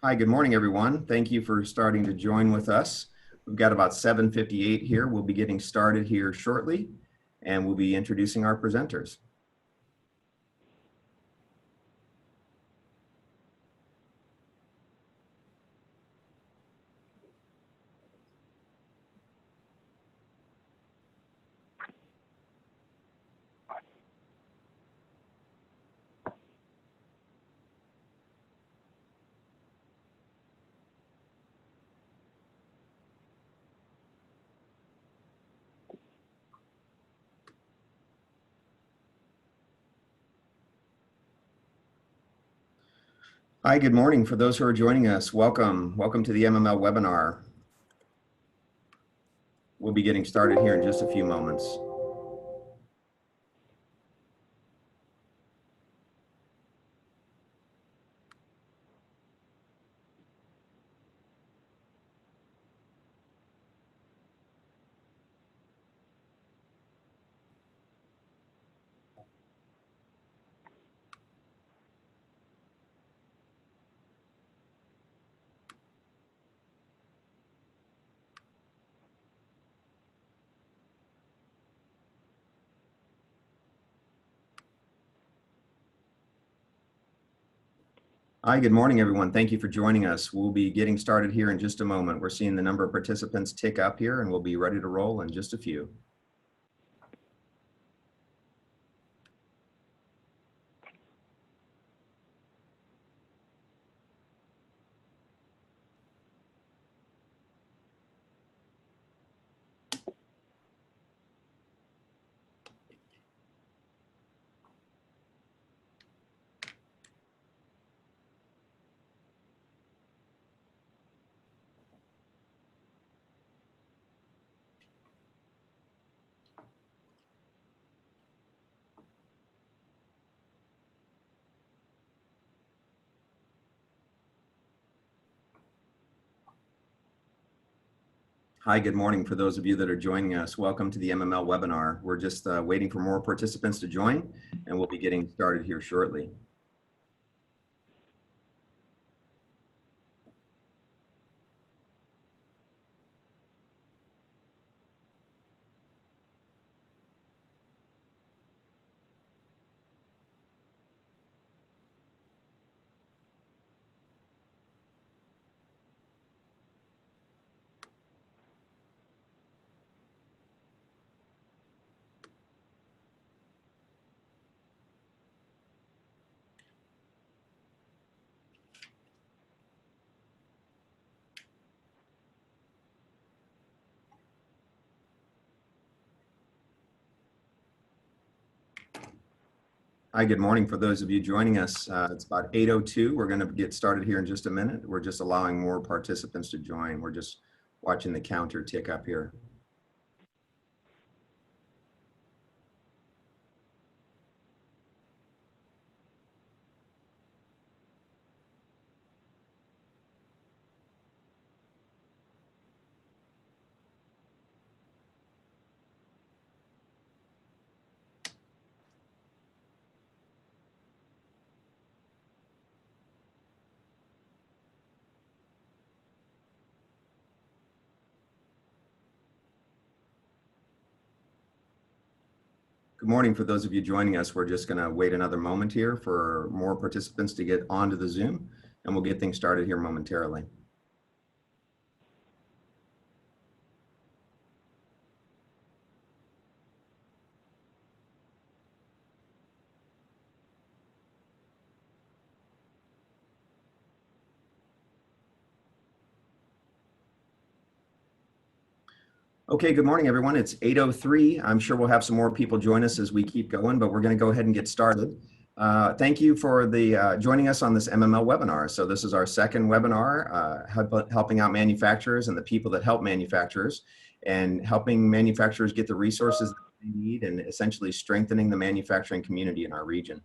Hi, good morning, everyone. Thank you for starting to join with us. We've got about 7:58 here. We'll be getting started here shortly, and we'll be introducing our presenters. Hi, good morning. For those who are joining us, welcome. Welcome to the MML webinar. We'll be getting started here in just a few moments. Hi, good morning, everyone. Thank you for joining us. We'll be getting started here in just a moment. We're seeing the number of participants tick up here, and we'll be ready to roll in just a few. Hi, good morning. For those of you that are joining us, welcome to the MML webinar. We're just waiting for more participants to join, and we'll be getting started here shortly. Hi, good morning. For those of you joining us, it's about 8:02. We're going to get started here in just a minute. We're just allowing more participants to join. We're just watching the counter tick up here. Good morning. For those of you joining us, we're just going to wait another moment here for more participants to get onto the Zoom, and we'll get things started here momentarily. Okay, good morning, everyone. It's 8:03. I'm sure we'll have some more people join us as we keep going, but we're going to go ahead and get started. Thank you for joining us on this MML webinar. So this is our second webinar, helping out manufacturers and the people that help manufacturers, and helping manufacturers get the resources that they need, and essentially strengthening the manufacturing community in our region.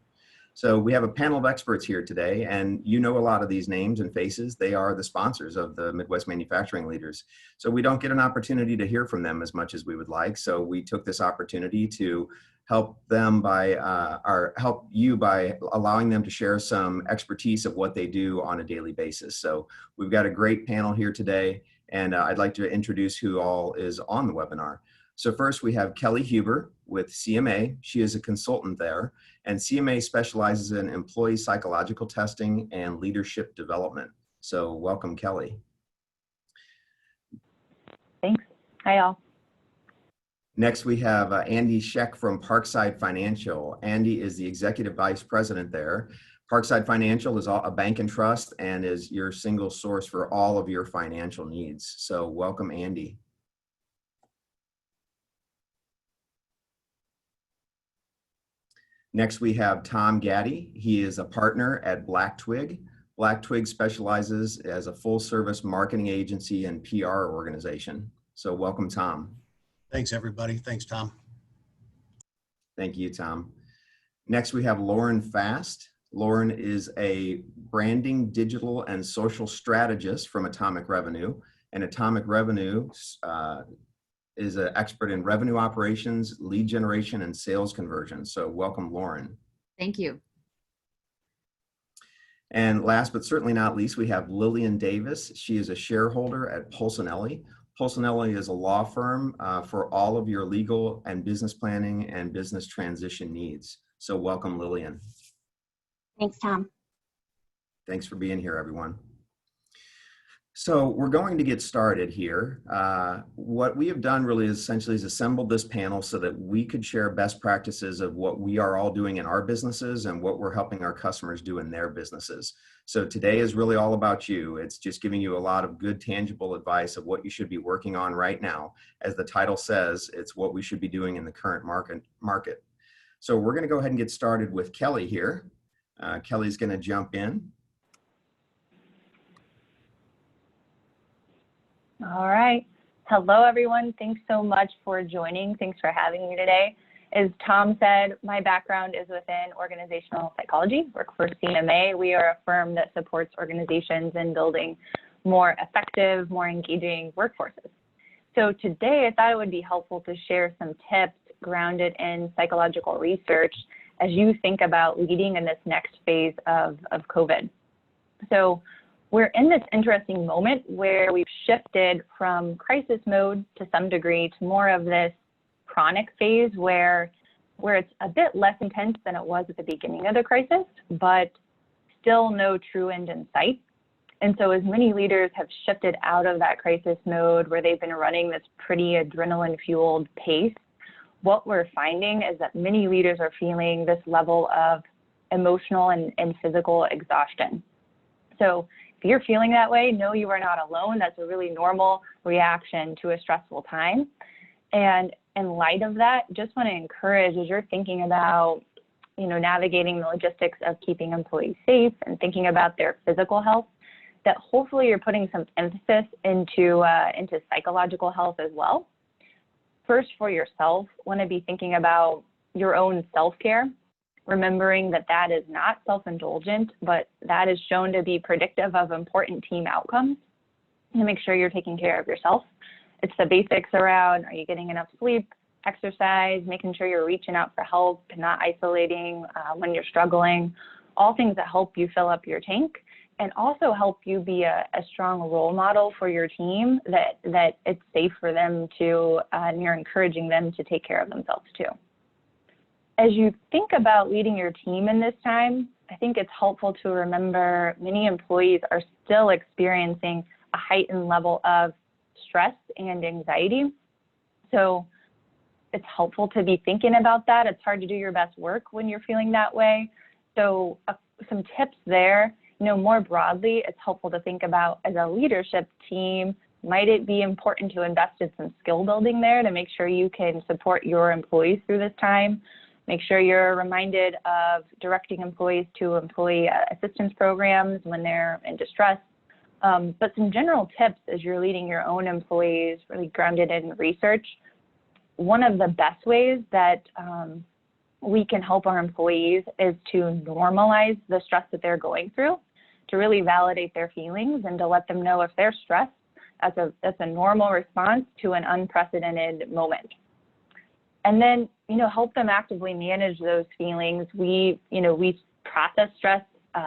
So we have a panel of experts here today, and you know a lot of these names and faces. They are the sponsors of the Midwest Manufacturing Leaders. So we don't get an opportunity to hear from them as much as we would like. So we took this opportunity to help them help you by allowing them to share some expertise of what they do on a daily basis. So we've got a great panel here today, and I'd like to introduce who all is on the webinar. So first we have Kelly Huber with CMA. She is a consultant there, and CMA specializes in employee psychological testing and leadership development. So welcome, Kelly. Thanks. Hi, all. Next, we have Andy Scheck from Parkside Financial. Andy is the Executive Vice President there. Parkside Financial is a bank and trust and is your single source for all of your financial needs. So welcome, Andy. Next, we have Tom Gaddy. He is a partner at Black Twig. Black Twig specializes as a full-service marketing agency and PR organization. So welcome, Tom. Thanks, everybody. Thanks, Tom. Thank you, Tom. Next, we have Lauren Fast. Lauren is a branding, digital, and social strategist from Atomic Revenue. And Atomic Revenue is an expert in revenue operations, lead generation, and sales conversion. So welcome, Lauren. Thank you. And last but certainly not least, we have Lillian Davis. She is a shareholder at Polsinelli. Polsinelli is a law firm for all of your legal and business planning and business transition needs. So welcome, Lillian. Thanks, Tom. Thanks for being here, everyone. So we're going to get started here. What we have done really is essentially assembled this panel so that we could share best practices of what we are all doing in our businesses and what we're helping our customers do in their businesses. So today is really all about you. It's just giving you a lot of good, tangible advice of what you should be working on right now. As the title says, it's what we should be doing in the current market. So we're going to go ahead and get started with Kelly here. Kelly's going to jump in. All right. Hello, everyone. Thanks so much for joining. Thanks for having me today. As Tom said, my background is within organizational psychology. Work for CMA. We are a firm that supports organizations in building more effective, more engaging workforces. So today, I thought it would be helpful to share some tips grounded in psychological research as you think about leading in this next phase of COVID. So we're in this interesting moment where we've shifted from crisis mode to some degree to more of this chronic phase where it's a bit less intense than it was at the beginning of the crisis, but still no true end in sight. And so as many leaders have shifted out of that crisis mode where they've been running this pretty adrenaline-fueled pace, what we're finding is that many leaders are feeling this level of emotional and physical exhaustion. So if you're feeling that way, know you are not alone. That's a really normal reaction to a stressful time. And in light of that, just want to encourage, as you're thinking about, navigating the logistics of keeping employees safe and thinking about their physical health, that hopefully you're putting some emphasis into psychological health as well. First, for yourself, want to be thinking about your own self-care, remembering that that is not self-indulgent, but that is shown to be predictive of important team outcomes. And make sure you're taking care of yourself. It's the basics around, are you getting enough sleep, exercise, making sure you're reaching out for help and not isolating when you're struggling, all things that help you fill up your tank and also help you be a strong role model for your team that it's safe for them to, and you're encouraging them to take care of themselves too. As you think about leading your team in this time, I think it's helpful to remember many employees are still experiencing a heightened level of stress and anxiety. So it's helpful to be thinking about that. It's hard to do your best work when you're feeling that way. So some tips there, more broadly, it's helpful to think about as a leadership team, might it be important to invest in some skill building there to make sure you can support your employees through this time? Make sure you're reminded of directing employees to employee assistance programs when they're in distress. But some general tips as you're leading your own employees, really grounded in research. One of the best ways that we can help our employees is to normalize the stress that they're going through, to really validate their feelings and to let them know if they're stressed, that's a normal response to an unprecedented moment. And then, help them actively manage those feelings. We process stress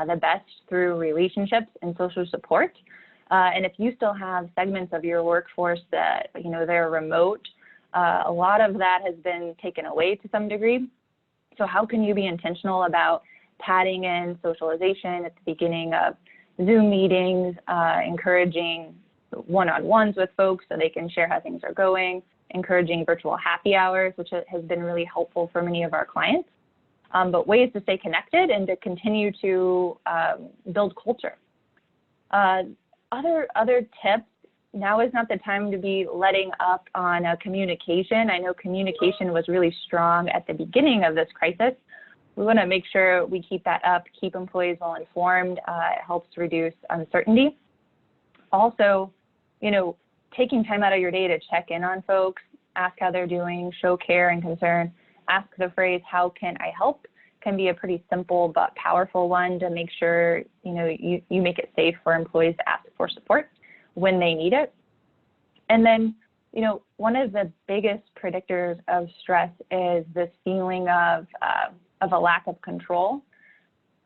the best through relationships and social support. And if you still have segments of your workforce that, they're remote, a lot of that has been taken away to some degree. So how can you be intentional about padding in socialization at the beginning of Zoom meetings, encouraging one-on-ones with folks so they can share how things are going, encouraging virtual happy hours, which has been really helpful for many of our clients, but ways to stay connected and to continue to build culture. Other tips, now is not the time to be letting up on communication. I know communication was really strong at the beginning of this crisis. We want to make sure we keep that up, keep employees well informed. It helps reduce uncertainty. Also, taking time out of your day to check in on folks, ask how they're doing, show care and concern, ask the phrase, how can I help, can be a pretty simple but powerful one to make sure, you make it safe for employees to ask for support when they need it. And then, one of the biggest predictors of stress is this feeling of a lack of control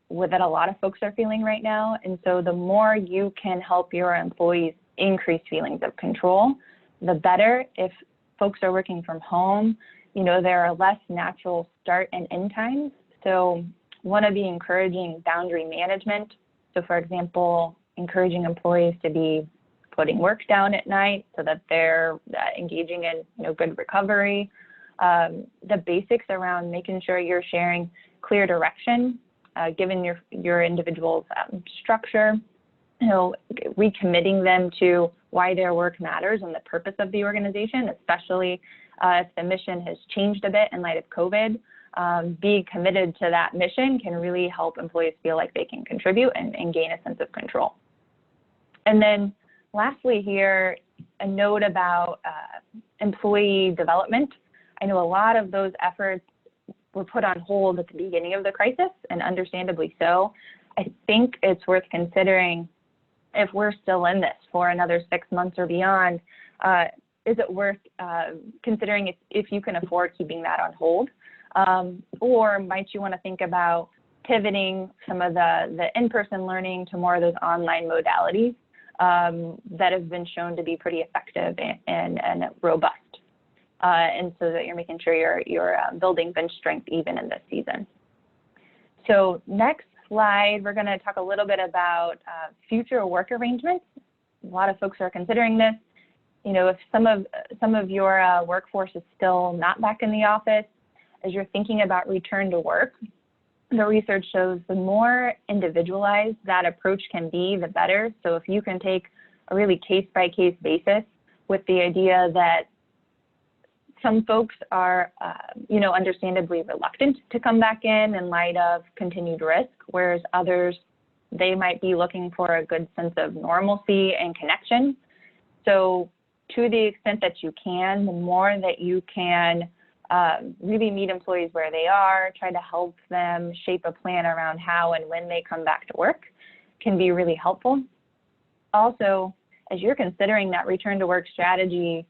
that a lot of folks are feeling right now. And so the more you can help your employees increase feelings of control, the better. If folks are working from home, there are less natural start and end times. So want to be encouraging boundary management. So for example, encouraging employees to be putting work down at night so that they're engaging in good recovery. The basics around making sure you're sharing clear direction, given your individual's structure, recommitting them to why their work matters and the purpose of the organization, especially if the mission has changed a bit in light of COVID. Being committed to that mission can really help employees feel like they can contribute and gain a sense of control. And then lastly here, a note about employee development. I know a lot of those efforts were put on hold at the beginning of the crisis, and understandably so. I think it's worth considering, if we're still in this for another 6 months or beyond, is it worth considering if you can afford keeping that on hold? Or might you want to think about pivoting some of the in-person learning to more of those online modalities that have been shown to be pretty effective and robust, and so that you're making sure you're building bench strength even in this season. So next slide, we're going to talk a little bit about future work arrangements. A lot of folks are considering this. If some of your workforce is still not back in the office, as you're thinking about return to work, the research shows the more individualized that approach can be, the better. So if you can take a really case-by-case basis with the idea that some folks are, understandably reluctant to come back in light of continued risk, whereas others, they might be looking for a good sense of normalcy and connection. So to the extent that you can, the more that you can really meet employees where they are, try to help them shape a plan around how and when they come back to work can be really helpful. Also, as you're considering that return to work strategy,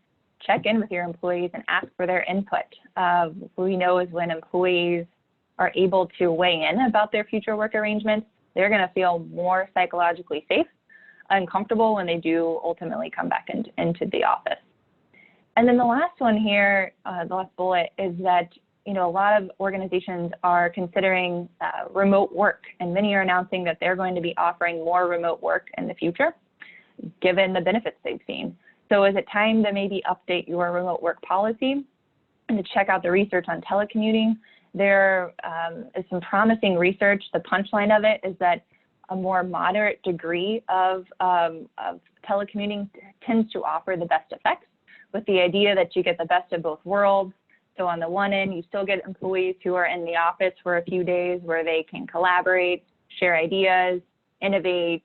check in with your employees and ask for their input. What we know is when employees are able to weigh in about their future work arrangements, they're going to feel more psychologically safe and comfortable when they do ultimately come back into the office. And then the last one here, the last bullet, is that a lot of organizations are considering remote work, and many are announcing that they're going to be offering more remote work in the future, given the benefits they've seen. So is it time to maybe update your remote work policy and to check out the research on telecommuting? There is some promising research. The punchline of it is that a more moderate degree of telecommuting tends to offer the best effects, with the idea that you get the best of both worlds. So on the one end, you still get employees who are in the office for a few days where they can collaborate, share ideas, innovate,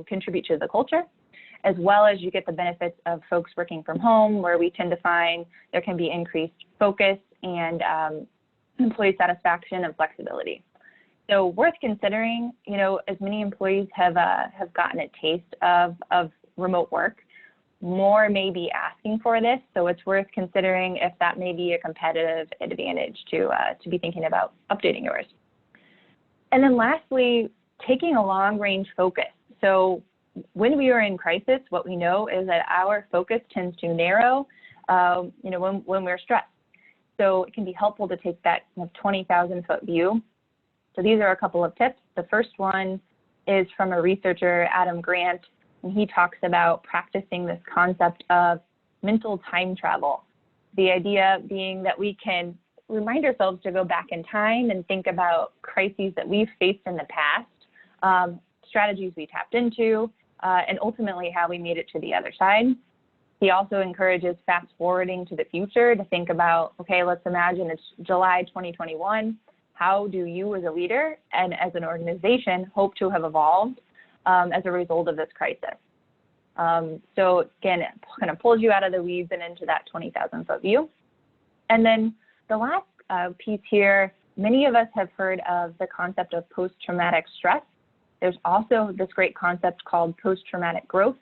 contribute to the culture, as well as you get the benefits of folks working from home, where we tend to find there can be increased focus and employee satisfaction, and flexibility. So worth considering, as many employees have gotten a taste of remote work, more may be asking for this. So it's worth considering if that may be a competitive advantage to be thinking about updating yours. And then lastly, taking a long-range focus. So when we are in crisis, what we know is that our focus tends to narrow, when we're stressed. So it can be helpful to take that 20,000-foot view. So these are a couple of tips. The first one is from a researcher, Adam Grant, and he talks about practicing this concept of mental time travel. The idea being that we can remind ourselves to go back in time and think about crises that we've faced in the past, strategies we tapped into, and ultimately how we made it to the other side. He also encourages fast forwarding to the future to think about, okay, let's imagine it's July 2021. How do you as a leader and as an organization hope to have evolved as a result of this crisis? So again, it kind of pulls you out of the weeds and into that 20,000-foot view. And then the last piece here, many of us have heard of the concept of post-traumatic stress. There's also this great concept called post-traumatic growth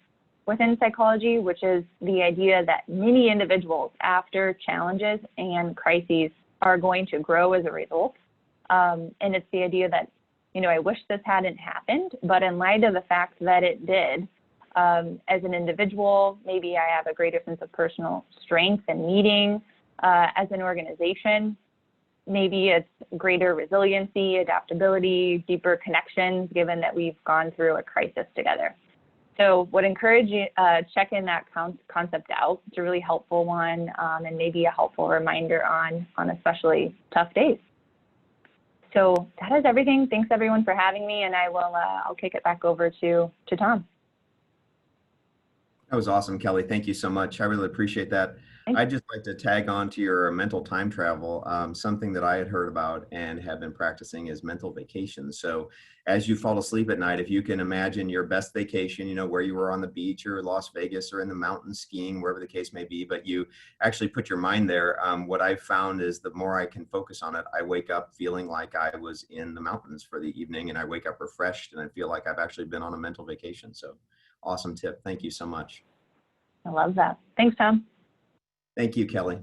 within psychology, which is the idea that many individuals after challenges and crises are going to grow as a result. And it's the idea that, I wish this hadn't happened, but in light of the fact that it did, as an individual, maybe I have a greater sense of personal strength and meaning. As an organization, maybe it's greater resiliency, adaptability, deeper connections, given that we've gone through a crisis together. So would encourage you checking that concept out. It's a really helpful one, and maybe a helpful reminder on especially tough days. So that is everything. Thanks everyone for having me, and I'll kick it back over to Tom. That was awesome, Kelly. Thank you so much. I really appreciate that. I'd just like to tag on to your mental time travel. Something that I had heard about and have been practicing is mental vacations. So as you fall asleep at night, if you can imagine your best vacation, where you were on the beach or Las Vegas or in the mountains skiing, wherever the case may be, but you actually put your mind there. What I've found is the more I can focus on it, I wake up feeling like I was in the mountains for the evening, and I wake up refreshed and I feel like I've actually been on a mental vacation. So awesome tip. Thank you so much. I love that. Thanks, Tom. Thank you, Kelly.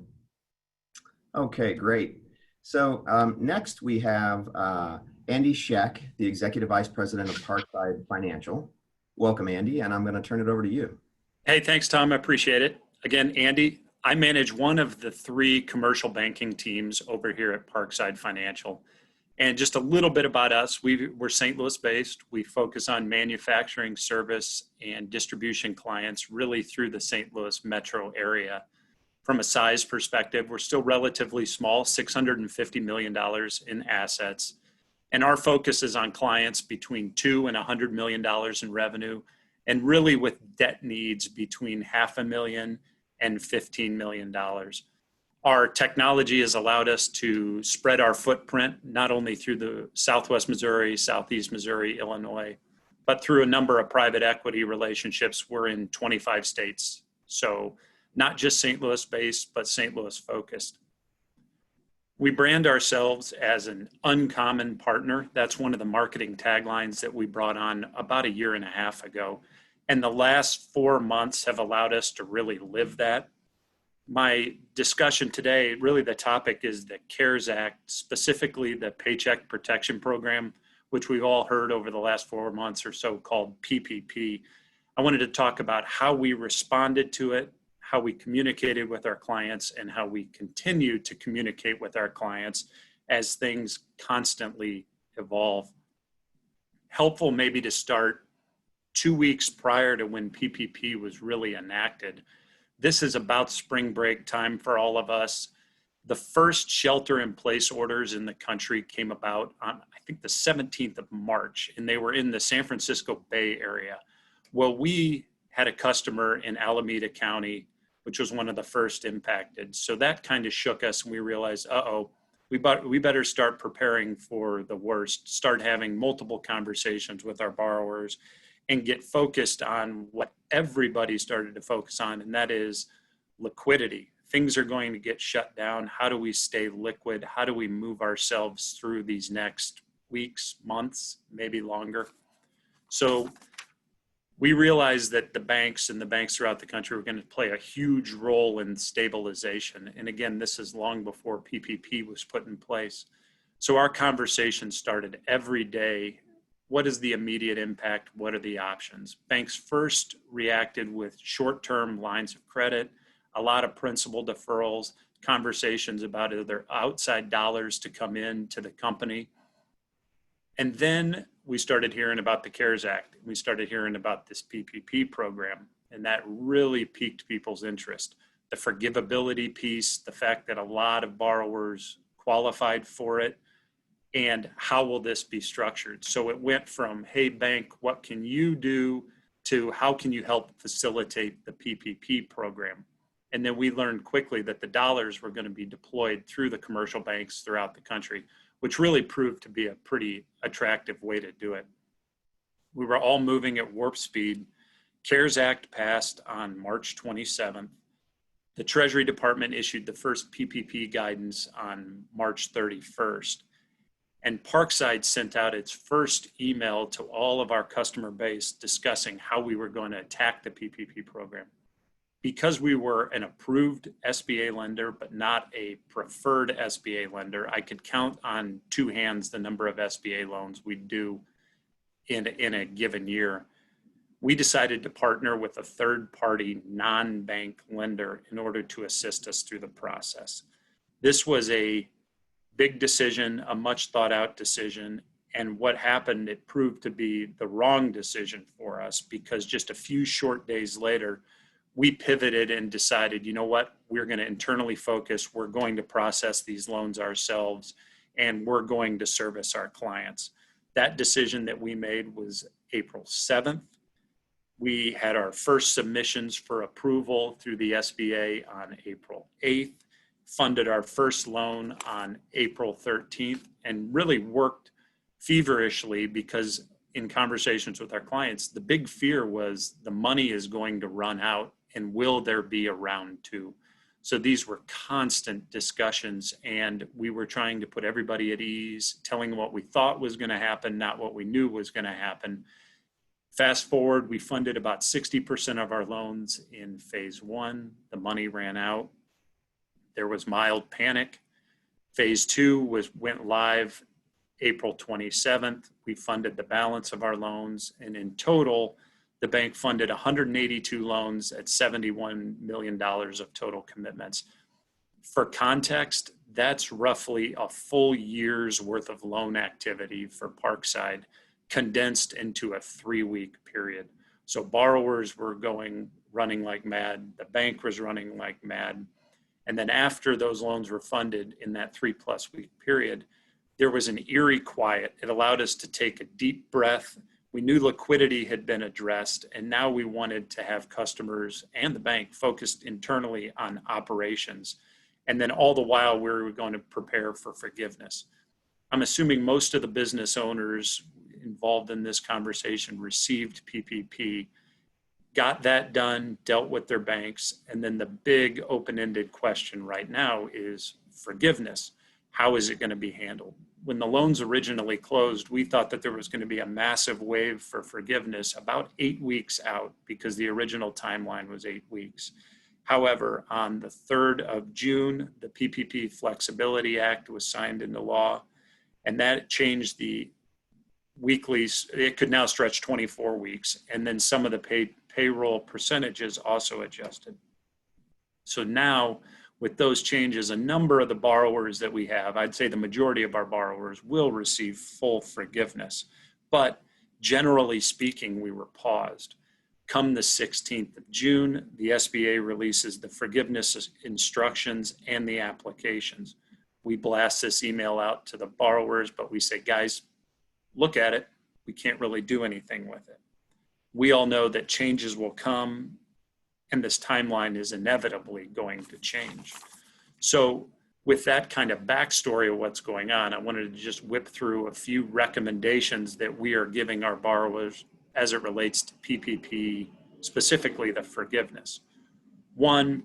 Okay, great. So next we have Andy Scheck, the Executive Vice President of Parkside Financial. Welcome, Andy, and I'm going to turn it over to you. Hey, thanks, Tom. I appreciate it. Again, Andy, I manage one of the 3 commercial banking teams over here at Parkside Financial. And just a little bit about us, we're St. Louis based. We focus on manufacturing, service, and distribution clients really through the St. Louis metro area. From a size perspective, we're still relatively small, $650 million in assets. And our focus is on clients between $2 and $100 million in revenue, and really with debt needs between $500,000 and $15 million. Our technology has allowed us to spread our footprint, not only through the Southwest Missouri, Southeast Missouri, Illinois, but through a number of private equity relationships. We're in 25 states. So not just St. Louis based, but St. Louis focused. We brand ourselves as an uncommon partner. That's one of the marketing taglines that we brought on about 1.5 years ago. And the last 4 months have allowed us to really live that. My discussion today, really the topic is the CARES Act, specifically the Paycheck Protection Program, which we've all heard over the last 4 months or so, called PPP. I wanted to talk about how we responded to it, how we communicated with our clients, and how we continue to communicate with our clients as things constantly evolve. Helpful maybe to start 2 weeks prior to when PPP was really enacted. This is about spring break time for all of us. The first shelter in place orders in the country came about on, I think, the 17th of March, and they were in the San Francisco Bay Area. Well, we had a customer in Alameda County, which was one of the first impacted. So that kind of shook us, and we realized, we better start preparing for the worst, start having multiple conversations with our borrowers, and get focused on what everybody started to focus on, and that is liquidity, things are going to get shut down. How do we stay liquid? How do we move ourselves through these next weeks, months, maybe longer? So we realized that the banks and the banks throughout the country were going to play a huge role in stabilization. And again, this is long before PPP was put in place. So our conversation started every day. What is the immediate impact? What are the options? Banks first reacted with short-term lines of credit, a lot of principal deferrals, conversations about other outside dollars to come in to the company. And then we started hearing about the CARES Act. We started hearing about this PPP program, and that really piqued people's interest. The forgivability piece, the fact that a lot of borrowers qualified for it, and how will this be structured? So it went from, hey, bank, what can you do, to how can you help facilitate the PPP program? And then we learned quickly that the dollars were going to be deployed through the commercial banks throughout the country, which really proved to be a pretty attractive way to do it. We were all moving at warp speed. CARES Act passed on March 27th. The Treasury Department issued the first PPP guidance on March 31st. And Parkside sent out its first email to all of our customer base discussing how we were going to attack the PPP program. Because we were an approved SBA lender, but not a preferred SBA lender, I could count on two hands the number of SBA loans we'd do in a given year. We decided to partner with a third-party non-bank lender in order to assist us through the process. This was a big decision, a much thought out decision. And what happened, it proved to be the wrong decision for us, because just a few short days later, we pivoted and decided, you know what, we're going to internally focus. We're going to process these loans ourselves, and we're going to service our clients. That decision that we made was April 7th. We had our first submissions for approval through the SBA on April 8th. Funded our first loan on April 13th, and really worked feverishly, because in conversations with our clients, the big fear was the money is going to run out, and will there be a round two? So these were constant discussions, and we were trying to put everybody at ease, telling them what we thought was going to happen, not what we knew was going to happen. Fast forward, we funded about 60% of our loans in phase one. The money ran out. There was mild panic. Phase two went live April 27th. We funded the balance of our loans, and in total, the bank funded 182 loans at $71 million of total commitments. For context, that's roughly a full year's worth of loan activity for Parkside, condensed into a 3-week period. So borrowers were running like mad. The bank was running like mad. And then after those loans were funded in that 3+ week period, there was an eerie quiet. It allowed us to take a deep breath. We knew liquidity had been addressed, and now we wanted to have customers and the bank focused internally on operations. And then all the while, we were going to prepare for forgiveness. I'm assuming most of the business owners involved in this conversation received PPP, got that done, dealt with their banks, and then the big open-ended question right now is forgiveness. How is it going to be handled? When the loans originally closed, we thought that there was going to be a massive wave for forgiveness about 8 weeks out, because the original timeline was 8 weeks. However, on the 3rd of June, the PPP Flexibility Act was signed into law, and that changed the weekly. It could now stretch 24 weeks, and then some of the payroll percentages also adjusted. So now, with those changes, a number of the borrowers that we have, I'd say the majority of our borrowers, will receive full forgiveness. But generally speaking, we were paused. Come the 16th of June, the SBA releases the forgiveness instructions and the applications. We blast this email out to the borrowers, but we say, guys, look at it. We can't really do anything with it. We all know that changes will come, and this timeline is inevitably going to change. So with that kind of backstory of what's going on, I wanted to just whip through a few recommendations that we are giving our borrowers as it relates to PPP, specifically the forgiveness. One,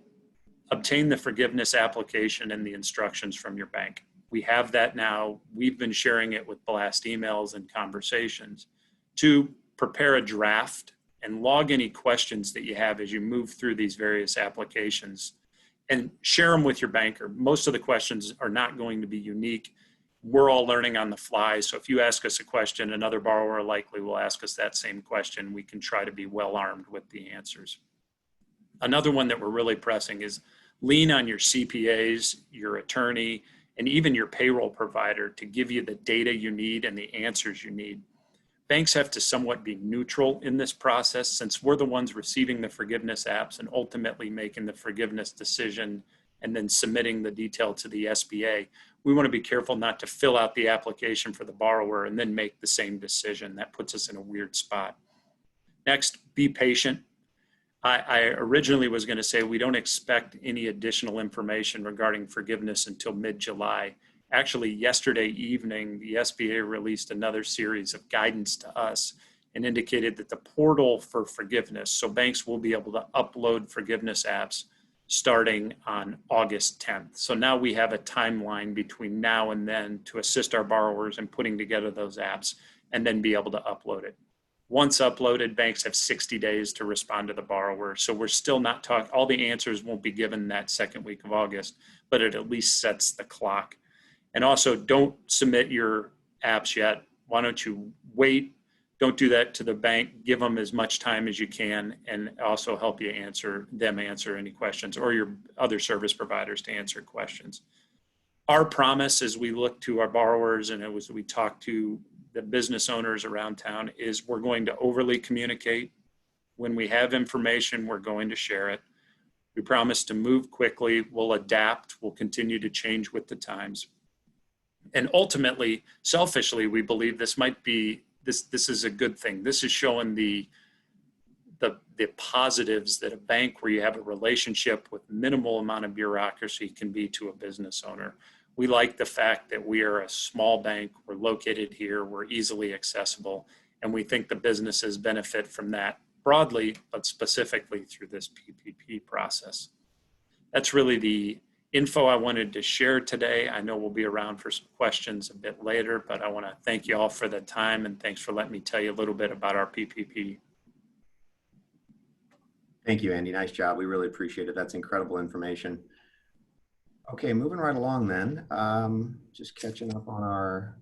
obtain the forgiveness application and the instructions from your bank. We have that now. We've been sharing it with blast emails and conversations. 2, prepare a draft and log any questions that you have as you move through these various applications and share them with your banker. Most of the questions are not going to be unique. We're all learning on the fly. So if you ask us a question, another borrower likely will ask us that same question. We can try to be well armed with the answers. Another one that we're really pressing is lean on your CPAs, your attorney, and even your payroll provider to give you the data you need and the answers you need. Banks have to somewhat be neutral in this process since we're the ones receiving the forgiveness apps and ultimately making the forgiveness decision and then submitting the detail to the SBA. We want to be careful not to fill out the application for the borrower and then make the same decision. That puts us in a weird spot. Next, be patient. I originally was going to say we don't expect any additional information regarding forgiveness until mid-July. Actually, yesterday evening, the SBA released another series of guidance to us and indicated that the portal for forgiveness, so banks will be able to upload forgiveness apps starting on August 10th. So now we have a timeline between now and then to assist our borrowers in putting together those apps and then be able to upload it. Once uploaded, banks have 60 days to respond to the borrower. So we're still not talking, all the answers won't be given that second week of August, but it at least sets the clock. And also don't submit your apps yet. Why don't you wait? Don't do that to the bank. Give them as much time as you can and also help you answer any questions or your other service providers to answer questions. Our promise as we look to our borrowers and as we talk to the business owners around town is we're going to overly communicate. When we have information, we're going to share it. We promise to move quickly. We'll adapt. We'll continue to change with the times. And ultimately, selfishly, we believe this might be, this is a good thing. This is showing the positives that a bank where you have a relationship with minimal amount of bureaucracy can be to a business owner. We like the fact that we are a small bank, we're located here, we're easily accessible, and we think the businesses benefit from that broadly, but specifically through this PPP process. That's really the info I wanted to share today. I know we'll be around for some questions a bit later, but I want to thank you all for the time and thanks for letting me tell you a little bit about our PPP. Thank you, Andy. Nice job. We really appreciate it. That's incredible information. Okay, moving right along then. Just catching up on our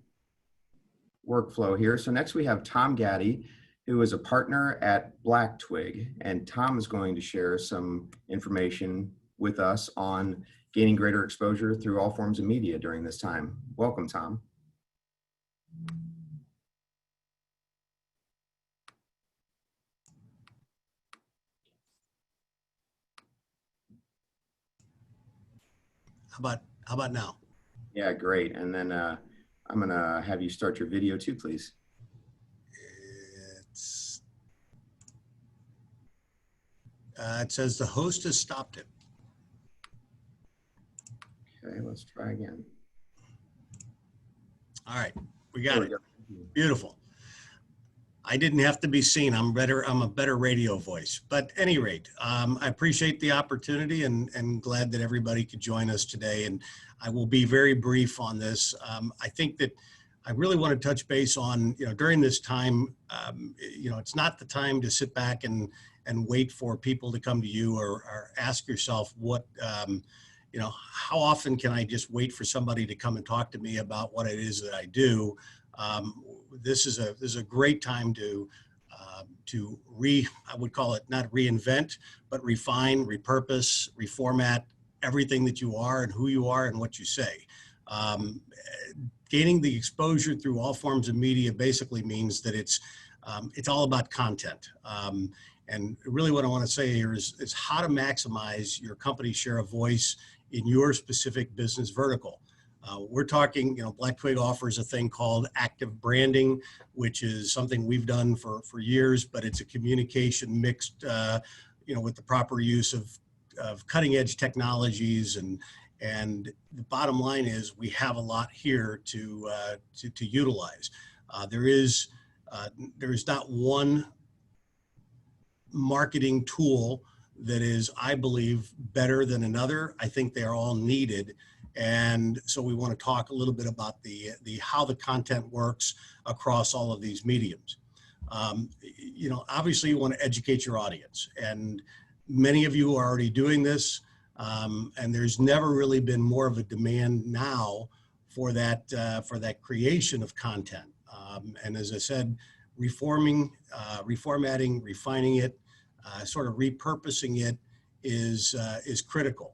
workflow here. So next we have Tom Gaddy, who is a partner at Black Twig, and Tom is going to share some information with us on gaining greater exposure through all forms of media during this time. Welcome, Tom. How about now? Yeah, great. And then I'm gonna have you start your video too, please. It says the host has stopped it. Okay, let's try again. All right, we got it. Go. Beautiful. I didn't have to be seen. I'm a better radio voice. But at any rate, I appreciate the opportunity and glad that everybody could join us today. And I will be very brief on this. I think that I really want to touch base on, during this time, it's not the time to sit back and wait for people to come to you or ask yourself what, how often can I just wait for somebody to come and talk to me about what it is that I do? This is a great time to I would call it not reinvent, but refine, repurpose, reformat everything that you are and who you are and what you say. Gaining the exposure through all forms of media basically means that it's all about content. And really what I want to say here is how to maximize your company's share of voice in your specific business vertical. We're talking, Black Twig offers a thing called active branding, which is something we've done for years, but it's a communication mixed, with the proper use of cutting edge technologies. And the bottom line is we have a lot here to utilize. There is not one marketing tool that is, I believe, better than another. I think they are all needed. And so we want to talk a little bit about the how the content works across all of these mediums. Obviously you want to educate your audience, and many of you are already doing this. And there's never really been more of a demand now for that creation of content. And as I said, reformatting, refining it, sort of repurposing it is critical.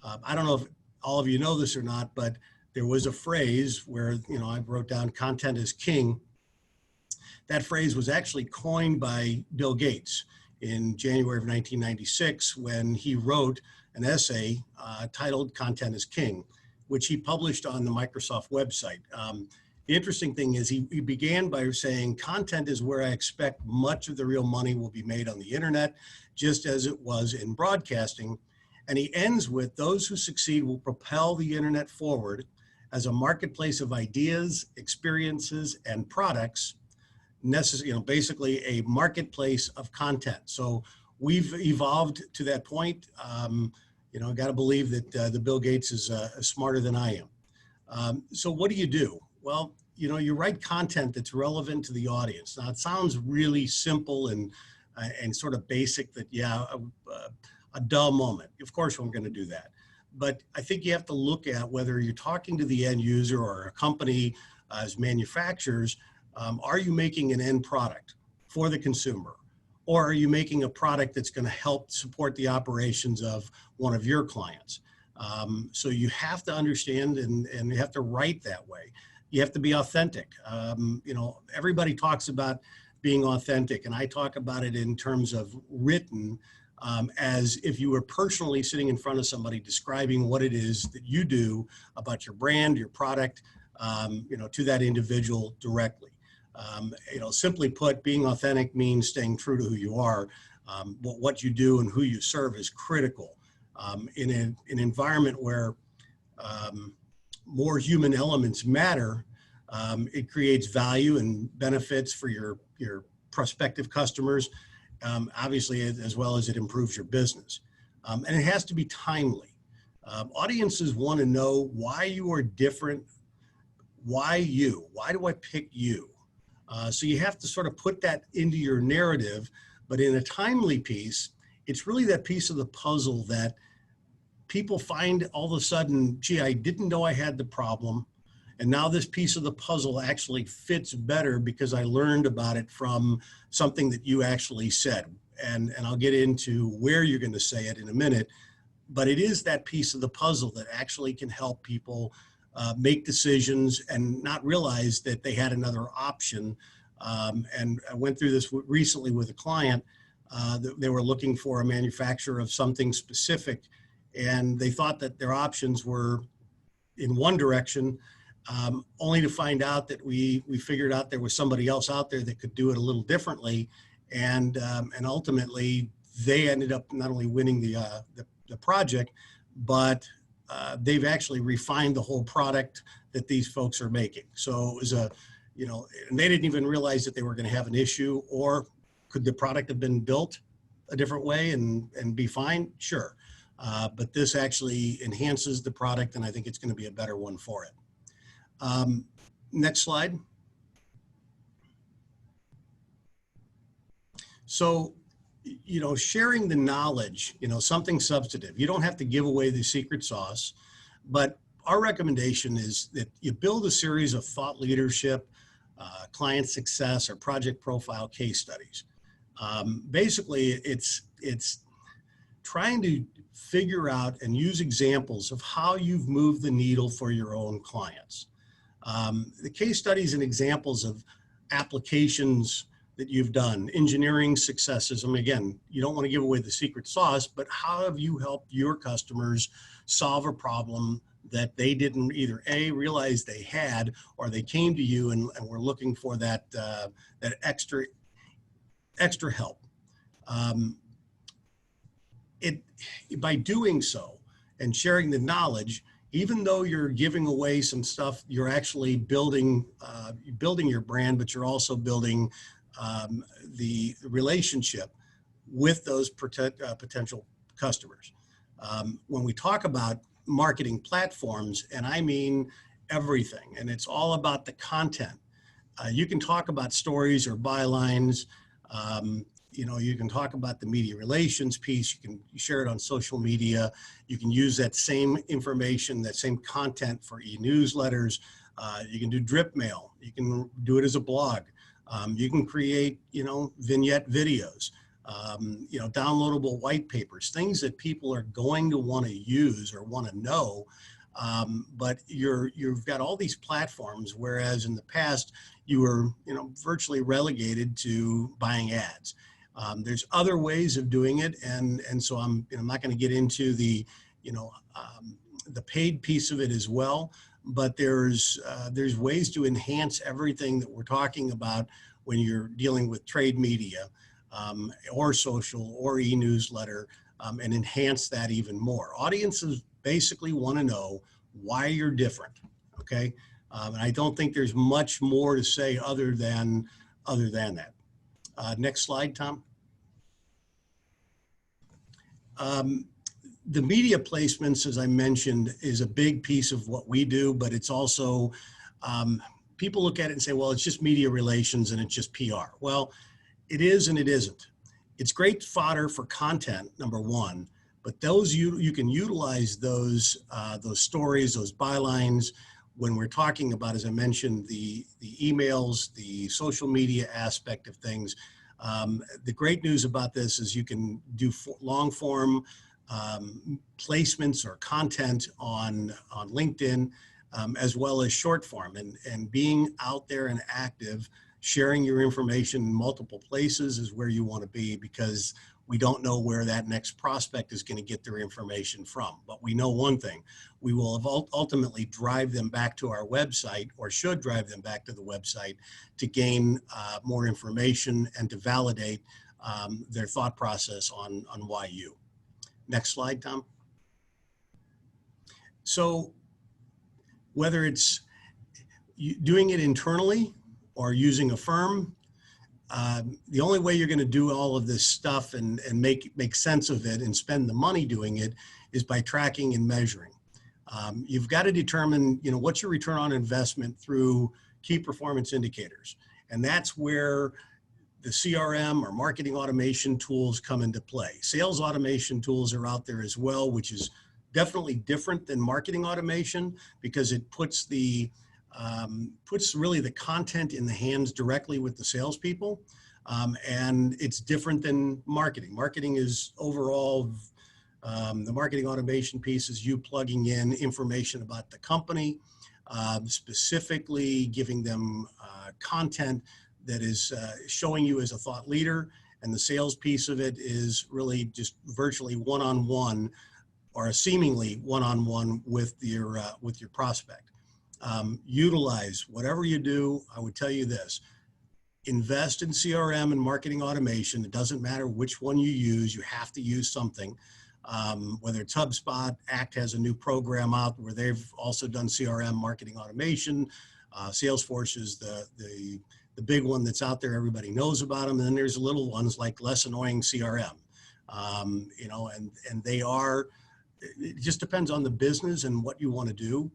I don't know if all of you know this or not, but there was a phrase where, I wrote down content is king. That phrase was actually coined by Bill Gates in January of 1996 when he wrote an essay titled Content is King, which he published on the Microsoft website. The interesting thing is he began by saying, content is where I expect much of the real money will be made on the internet, just as it was in broadcasting. And he ends with, those who succeed will propel the internet forward as a marketplace of ideas, experiences, and products, basically a marketplace of content. So we've evolved to that point. I got to believe that the Bill Gates is smarter than I am. So what do? Well, you write content that's relevant to the audience. Now it sounds really simple and sort of basic that, a dull moment. Of course, I'm going to do that. But I think you have to look at whether you're talking to the end user or a company as manufacturers, are you making an end product for the consumer? Or are you making a product that's going to help support the operations of one of your clients? So you have to understand and you have to write that way. You have to be authentic. Everybody talks about being authentic, and I talk about it in terms of written, as if you were personally sitting in front of somebody describing what it is that you do about your brand, your product, to that individual directly. Simply put, being authentic means staying true to who you are. What you do and who you serve is critical. In an environment where more human elements matter, it creates value and benefits for your prospective customers, obviously, as well as it improves your business. And it has to be timely. Audiences want to know why you are different. Why you? Why do I pick you? So you have to sort of put that into your narrative, but in a timely piece, it's really that piece of the puzzle that people find all of a sudden, gee, I didn't know I had the problem. And now this piece of the puzzle actually fits better because I learned about it from something that you actually said. And I'll get into where you're going to say it in a minute, but it is that piece of the puzzle that actually can help people make decisions and not realize that they had another option. And I went through this recently with a client. They were looking for a manufacturer of something specific, and they thought that their options were in one direction, only to find out that we figured out there was somebody else out there that could do it a little differently. And ultimately, they ended up not only winning the project, but they've actually refined the whole product that these folks are making. So it was and they didn't even realize that they were going to have an issue. Or could the product have been built a different way and be fine? Sure. But this actually enhances the product, and I think it's going to be a better one for it. Next slide. So, sharing the knowledge, something substantive. You don't have to give away the secret sauce, but our recommendation is that you build a series of thought leadership, client success, or project profile case studies. Basically, it's trying to figure out and use examples of how you've moved the needle for your own clients. The case studies and examples of applications that you've done, engineering successes. I mean, again, you don't want to give away the secret sauce, but how have you helped your customers solve a problem that they didn't either A, realize they had, or they came to you and were looking for that extra help. By doing so and sharing the knowledge, even though you're giving away some stuff, you're actually building your brand, but you're also building the relationship with those potential customers. When we talk about marketing platforms, and I mean everything, and it's all about the content. You can talk about stories or bylines. You can talk about the media relations piece. You can share it on social media. You can use that same information, that same content for e-newsletters. You can do drip mail. You can do it as a blog. You can create, vignette videos, downloadable white papers, things that people are going to want to use or want to know. But you've got all these platforms, whereas in the past you were, virtually relegated to buying ads. There's other ways of doing it, and so I'm not going to get into the paid piece of it as well. But there's ways to enhance everything that we're talking about when you're dealing with trade media, or social or e-newsletter, and enhance that even more. Audiences basically want to know why you're different. Okay, and I don't think there's much more to say other than that. Next slide, Tom. The media placements, as I mentioned, is a big piece of what we do, but it's also, people look at it and say, well, it's just media relations and it's just PR. Well, it is and it isn't. It's great fodder for content, number one, but those you can utilize those stories, those bylines, when we're talking about, as I mentioned, the emails, the social media aspect of things. The great news about this is you can do long form placements or content on LinkedIn, as well as short form, and being out there and active, sharing your information in multiple places is where you want to be, because we don't know where that next prospect is going to get their information from. But we know one thing: we will ultimately drive them back to our website, or should drive them back to the website, to gain more information and to validate their thought process on why you. Next slide, Tom. So whether it's doing it internally or using a firm, the only way you're going to do all of this stuff and make sense of it and spend the money doing it is by tracking and measuring. You've got to determine, what's your return on investment through key performance indicators. And that's where the CRM or marketing automation tools come into play. Sales automation tools are out there as well, which is definitely different than marketing automation, because it puts really the content in the hands directly with the salespeople. And it's different than marketing. Marketing is overall, the marketing automation piece is you plugging in information about the company, specifically giving them content that is showing you as a thought leader. And the sales piece of it is really just virtually one-on-one, or seemingly one-on-one with your prospect. Utilize whatever you do. I would tell you this: invest in CRM and marketing automation. It doesn't matter which one you use. You have to use something. Whether it's HubSpot, ACT has a new program out where they've also done CRM marketing automation. Salesforce is the big one that's out there. Everybody knows about them. And then there's little ones like Less Annoying CRM. And they are, it just depends on the business and what you want to do.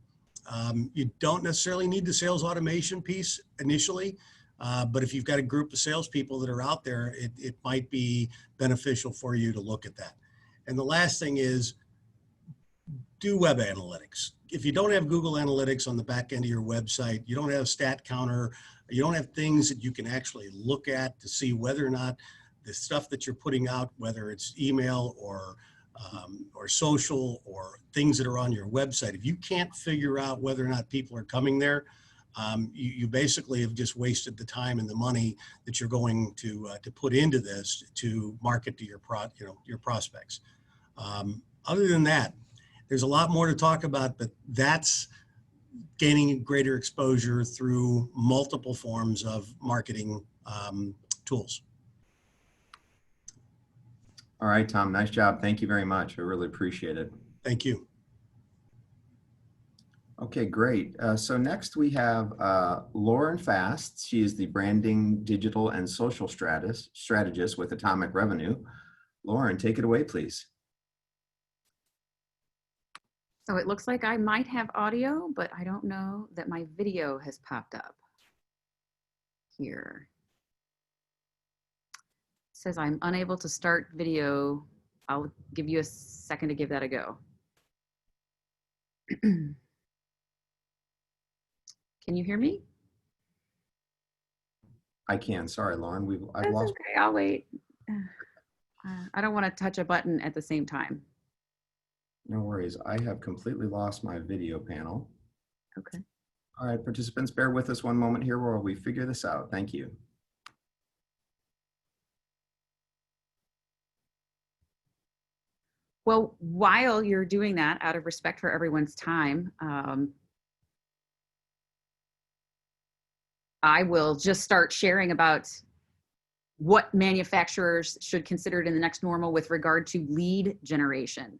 You don't necessarily need the sales automation piece initially, but if you've got a group of salespeople that are out there, it might be beneficial for you to look at that. And the last thing is, do web analytics. If you don't have Google Analytics on the back end of your website, you don't have Stat Counter, you don't have things that you can actually look at to see whether or not the stuff that you're putting out, whether it's email or social or things that are on your website, if you can't figure out whether or not people are coming there, you basically have just wasted the time and the money that you're going to put into this to market to your prospects. Other than that, there's a lot more to talk about, but that's gaining greater exposure through multiple forms of marketing tools. All right, Tom, nice job. Thank you very much. I really appreciate it. Thank you. Okay, great. So next we have Lauren Fast. She is the branding, digital, and social strategist with Atomic Revenue. Lauren, take it away, please. So it looks like I might have audio, but I don't know that my video has popped up here. It says I'm unable to start video. I'll give you a second to give that a go. Can you hear me? I can. Sorry, Lauren. I've That's lost. okay. I'll wait. I don't want to touch a button at the same time. No worries. I have completely lost my video panel. Okay. All right, participants, bear with us one moment here while we figure this out. Thank you. Well, while you're doing that, out of respect for everyone's time, I will just start sharing about what manufacturers should consider in the next normal with regard to lead generation,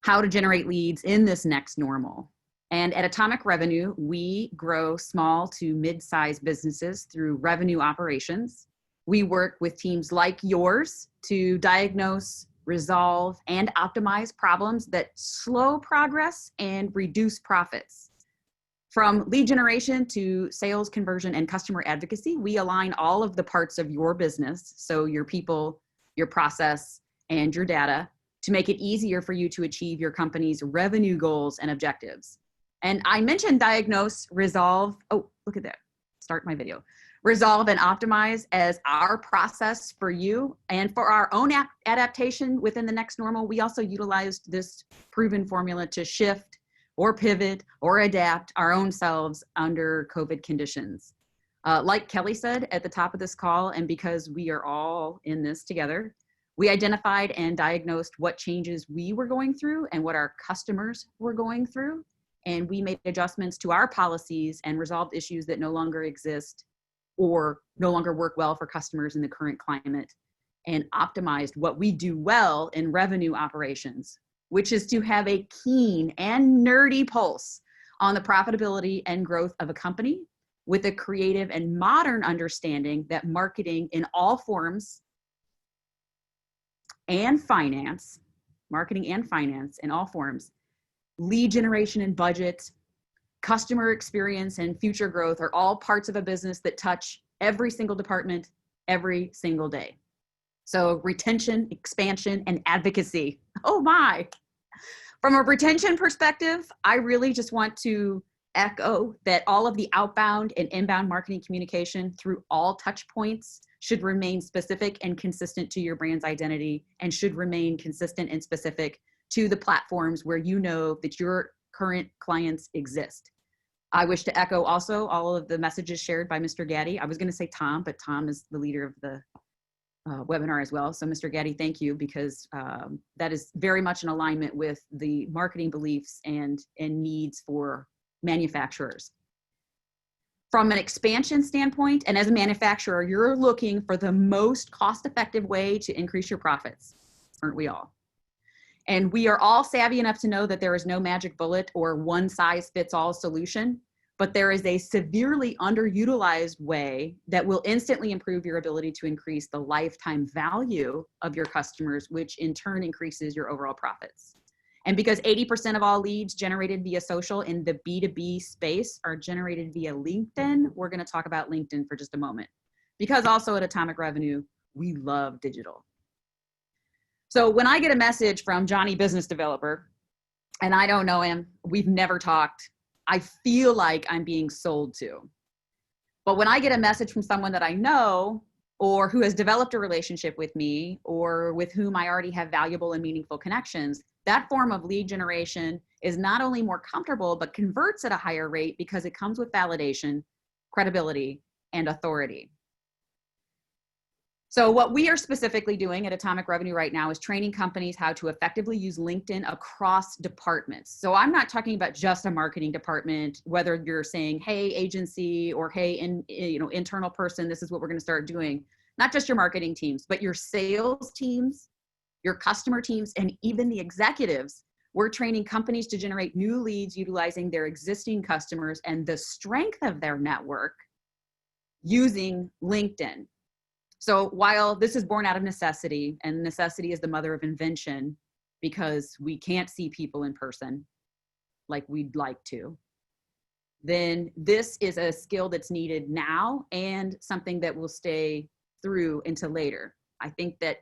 how to generate leads in this next normal. And at Atomic Revenue, we grow small to mid-sized businesses through revenue operations. We work with teams like yours to diagnose, resolve, and optimize problems that slow progress and reduce profits. From lead generation to sales conversion and customer advocacy, we align all of the parts of your business, so your people, your process, and your data, to make it easier for you to achieve your company's revenue goals and objectives. And I mentioned diagnose, resolve, oh, look at that, start my video. Resolve and optimize as our process for you and for our own adaptation within the next normal. We also utilized this proven formula to shift or pivot or adapt our own selves under COVID conditions. Like Kelly said at the top of this call, and because we are all in this together, we identified and diagnosed what changes we were going through and what our customers were going through. And we made adjustments to our policies and resolved issues that no longer exist or no longer work well for customers in the current climate, and optimized what we do well in revenue operations, which is to have a keen and nerdy pulse on the profitability and growth of a company with a creative and modern understanding that marketing in all forms and finance, marketing and finance in all forms, lead generation and budget, customer experience and future growth are all parts of a business that touch every single department every single day. So retention, expansion, and advocacy. Oh my. From a retention perspective, I really just want to echo that all of the outbound and inbound marketing communication through all touch points should remain specific and consistent to your brand's identity, and should remain consistent and specific to the platforms where you know that your current clients exist. I wish to echo also all of the messages shared by Mr. Gaddy. I was going to say Tom, but Tom is the leader of the webinar as well. So Mr. Gaddy, thank you, because that is very much in alignment with the marketing beliefs and needs for manufacturers. From an expansion standpoint, and as a manufacturer, you're looking for the most cost-effective way to increase your profits, aren't we all? And we are all savvy enough to know that there is no magic bullet or one-size-fits-all solution, but there is a severely underutilized way that will instantly improve your ability to increase the lifetime value of your customers, which in turn increases your overall profits. And because 80% of all leads generated via social in the B2B space are generated via LinkedIn, we're going to talk about LinkedIn for just a moment. Because also at Atomic Revenue, we love digital. So when I get a message from Johnny Business Developer, and I don't know him, we've never talked, I feel like I'm being sold to. But when I get a message from someone that I know, or who has developed a relationship with me, or with whom I already have valuable and meaningful connections, that form of lead generation is not only more comfortable, but converts at a higher rate because it comes with validation, credibility, and authority. So what we are specifically doing at Atomic Revenue right now is training companies how to effectively use LinkedIn across departments. So I'm not talking about just a marketing department, whether you're saying, hey, agency, or hey, internal person, this is what we're going to start doing. Not just your marketing teams, but your sales teams, your customer teams, and even the executives We're training companies to generate new leads utilizing their existing customers and the strength of their network using LinkedIn. So while this is born out of necessity, and necessity is the mother of invention because we can't see people in person like we'd like to, then this is a skill that's needed now and something that will stay through into later. I think that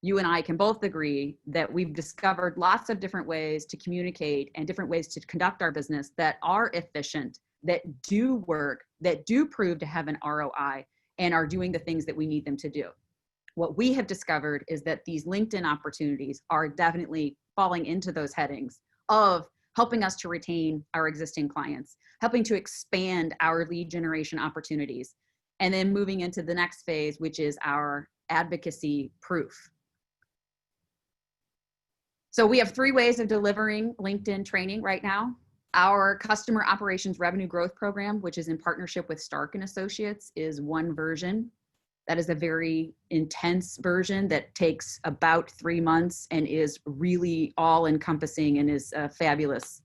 you and I can both agree that we've discovered lots of different ways to communicate and different ways to conduct our business that are efficient, that do work, that do prove to have an ROI, and are doing the things that we need them to do. What we have discovered is that these LinkedIn opportunities are definitely falling into those headings of helping us to retain our existing clients, helping to expand our lead generation opportunities, and then moving into the next phase, which is our advocacy proof. So we have 3 ways of delivering LinkedIn training right now. Our customer operations revenue growth program, which is in partnership with Stark and Associates, is one version. That is a very intense version that takes about 3 months and is really all encompassing and is a fabulous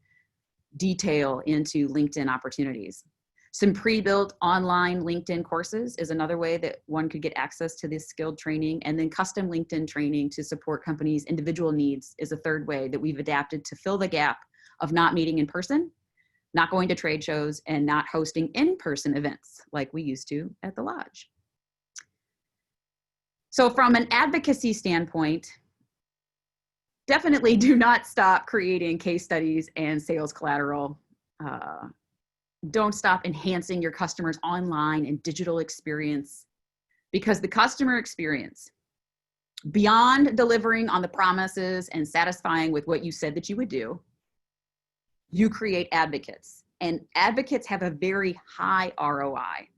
detail into LinkedIn opportunities. Some pre-built online LinkedIn courses is another way that one could get access to this skilled training, and then custom LinkedIn training to support companies' individual needs is a third way that we've adapted to fill the gap of not meeting in person, not going to trade shows, and not hosting in-person events like we used to at the Lodge. So from an advocacy standpoint, definitely do not stop creating case studies and sales collateral. Don't stop enhancing your customers' online and digital experience, because the customer experience, beyond delivering on the promises and satisfying with what you said that you would do, you create advocates, and advocates have a very high ROI.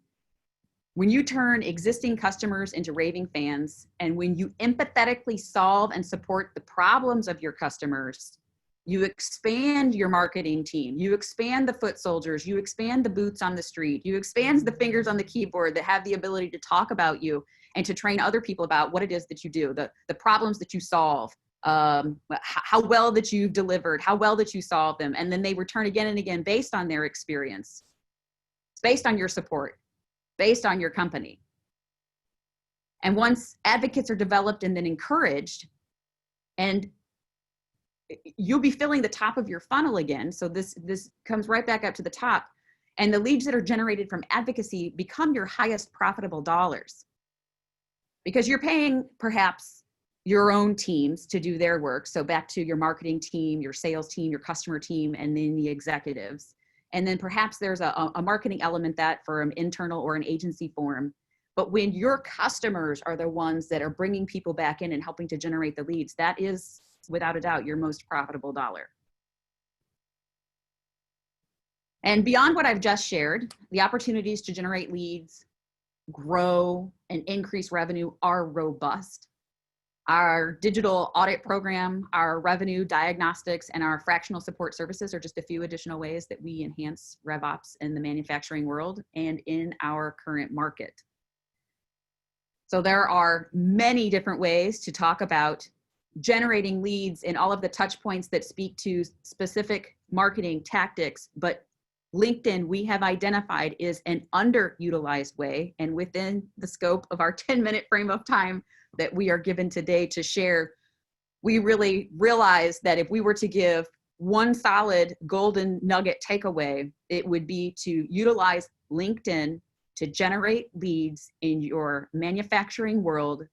When you turn existing customers into raving fans, and when you empathetically solve and support the problems of your customers, you expand your marketing team, you expand the foot soldiers, you expand the boots on the street, you expand the fingers on the keyboard that have the ability to talk about you and to train other people about what it is that you do, the problems that you solve, how well that you've delivered, how well that you solve them. And then they return again and again based on their experience, based on your support, based on your company. And once advocates are developed and then encouraged, and you'll be filling the top of your funnel again. So this comes right back up to the top. And the leads that are generated from advocacy become your highest profitable dollars, because you're paying perhaps your own teams to do their work. So back to your marketing team, your sales team, your customer team, and then the executives. And then perhaps there's a marketing element that for an internal or an agency form. But when your customers are the ones that are bringing people back in and helping to generate the leads, that is without a doubt your most profitable dollar. And beyond what I've just shared, the opportunities to generate leads, grow, and increase revenue are robust. Our digital audit program, our revenue diagnostics, and our fractional support services are just a few additional ways that we enhance RevOps in the manufacturing world and in our current market. So there are many different ways to talk about generating leads in all of the touch points that speak to specific marketing tactics, but LinkedIn we have identified is an underutilized way, and within the scope of our 10-minute frame of time that we are given today to share, we really realized that if we were to give one solid golden nugget takeaway, it would be to utilize LinkedIn to generate leads in your manufacturing world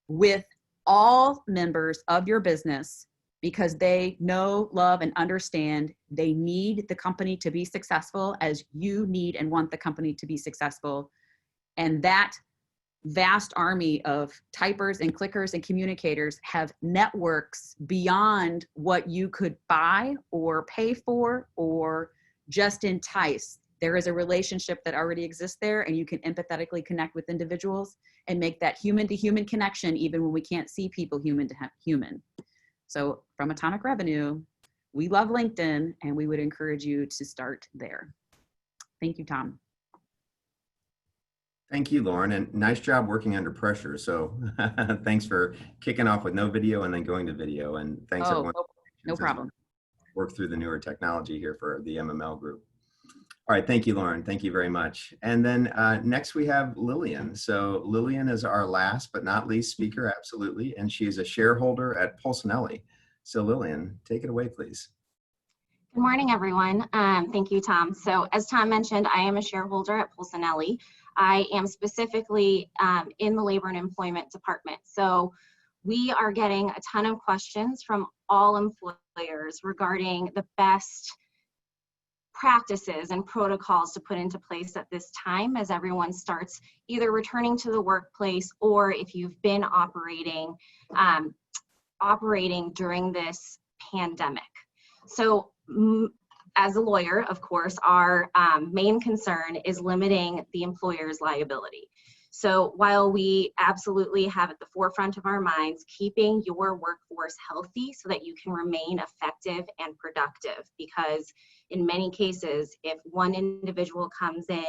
with all members of your business, because they know, love, and understand they need the company to be successful as you need and want the company to be successful. And that vast army of typers and clickers and communicators have networks beyond what you could buy or pay for or just entice. There is a relationship that already exists there, and you can empathetically connect with individuals and make that human to human connection even when we can't see people human to human. So from Atomic Revenue, we love LinkedIn, and we would encourage you to start there. Thank you, Tom. Thank you, Lauren, and nice job working under pressure. So thanks for kicking off with no video and then going to video, and thanks everyone. No problem. Work through the newer technology here for the MML group. All right, thank you, Lauren. Thank you very much. And then next we have Lillian. So Lillian is our last but not least speaker, absolutely, and she is a shareholder at Pulsanelli. So Lillian, take it away, please. Good morning, everyone. Thank you, Tom. So as Tom mentioned, I am a shareholder at Pulsanelli. I am specifically in the Labor and Employment Department. So we are getting a ton of questions from all employers regarding the best practices and protocols to put into place at this time as everyone starts either returning to the workplace, or if you've been operating during this pandemic. So as a lawyer, of course, our main concern is limiting the employer's liability. So while we absolutely have at the forefront of our minds keeping your workforce healthy so that you can remain effective and productive, because in many cases, if one individual comes in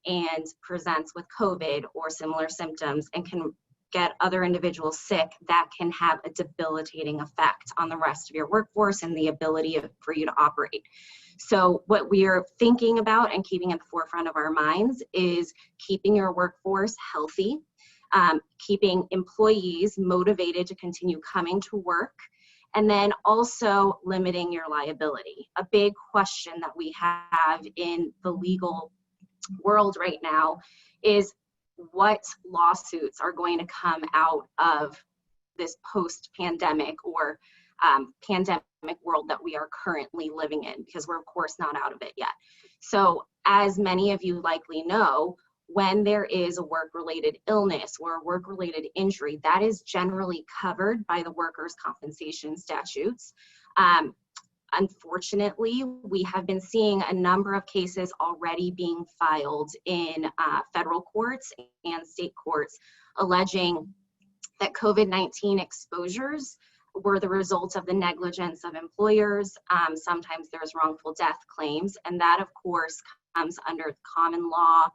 and presents with COVID or similar symptoms and can get other individuals sick, that can have a debilitating effect on the rest of your workforce and the ability for you to operate. So what we are thinking about and keeping at the forefront of our minds is keeping your workforce healthy, keeping employees motivated to continue coming to work, and then also limiting your liability. A big question that we have in the legal world right now is what lawsuits are going to come out of this post-pandemic or pandemic world that we are currently living in, because we're of course not out of it yet. So as many of you likely know, when there is a work-related illness or a work-related injury, that is generally covered by the workers' compensation statutes. Unfortunately, we have been seeing a number of cases already being filed in federal courts and state courts alleging that COVID-19 exposures were the result of the negligence of employers. Sometimes there's wrongful death claims, and that of course comes under common law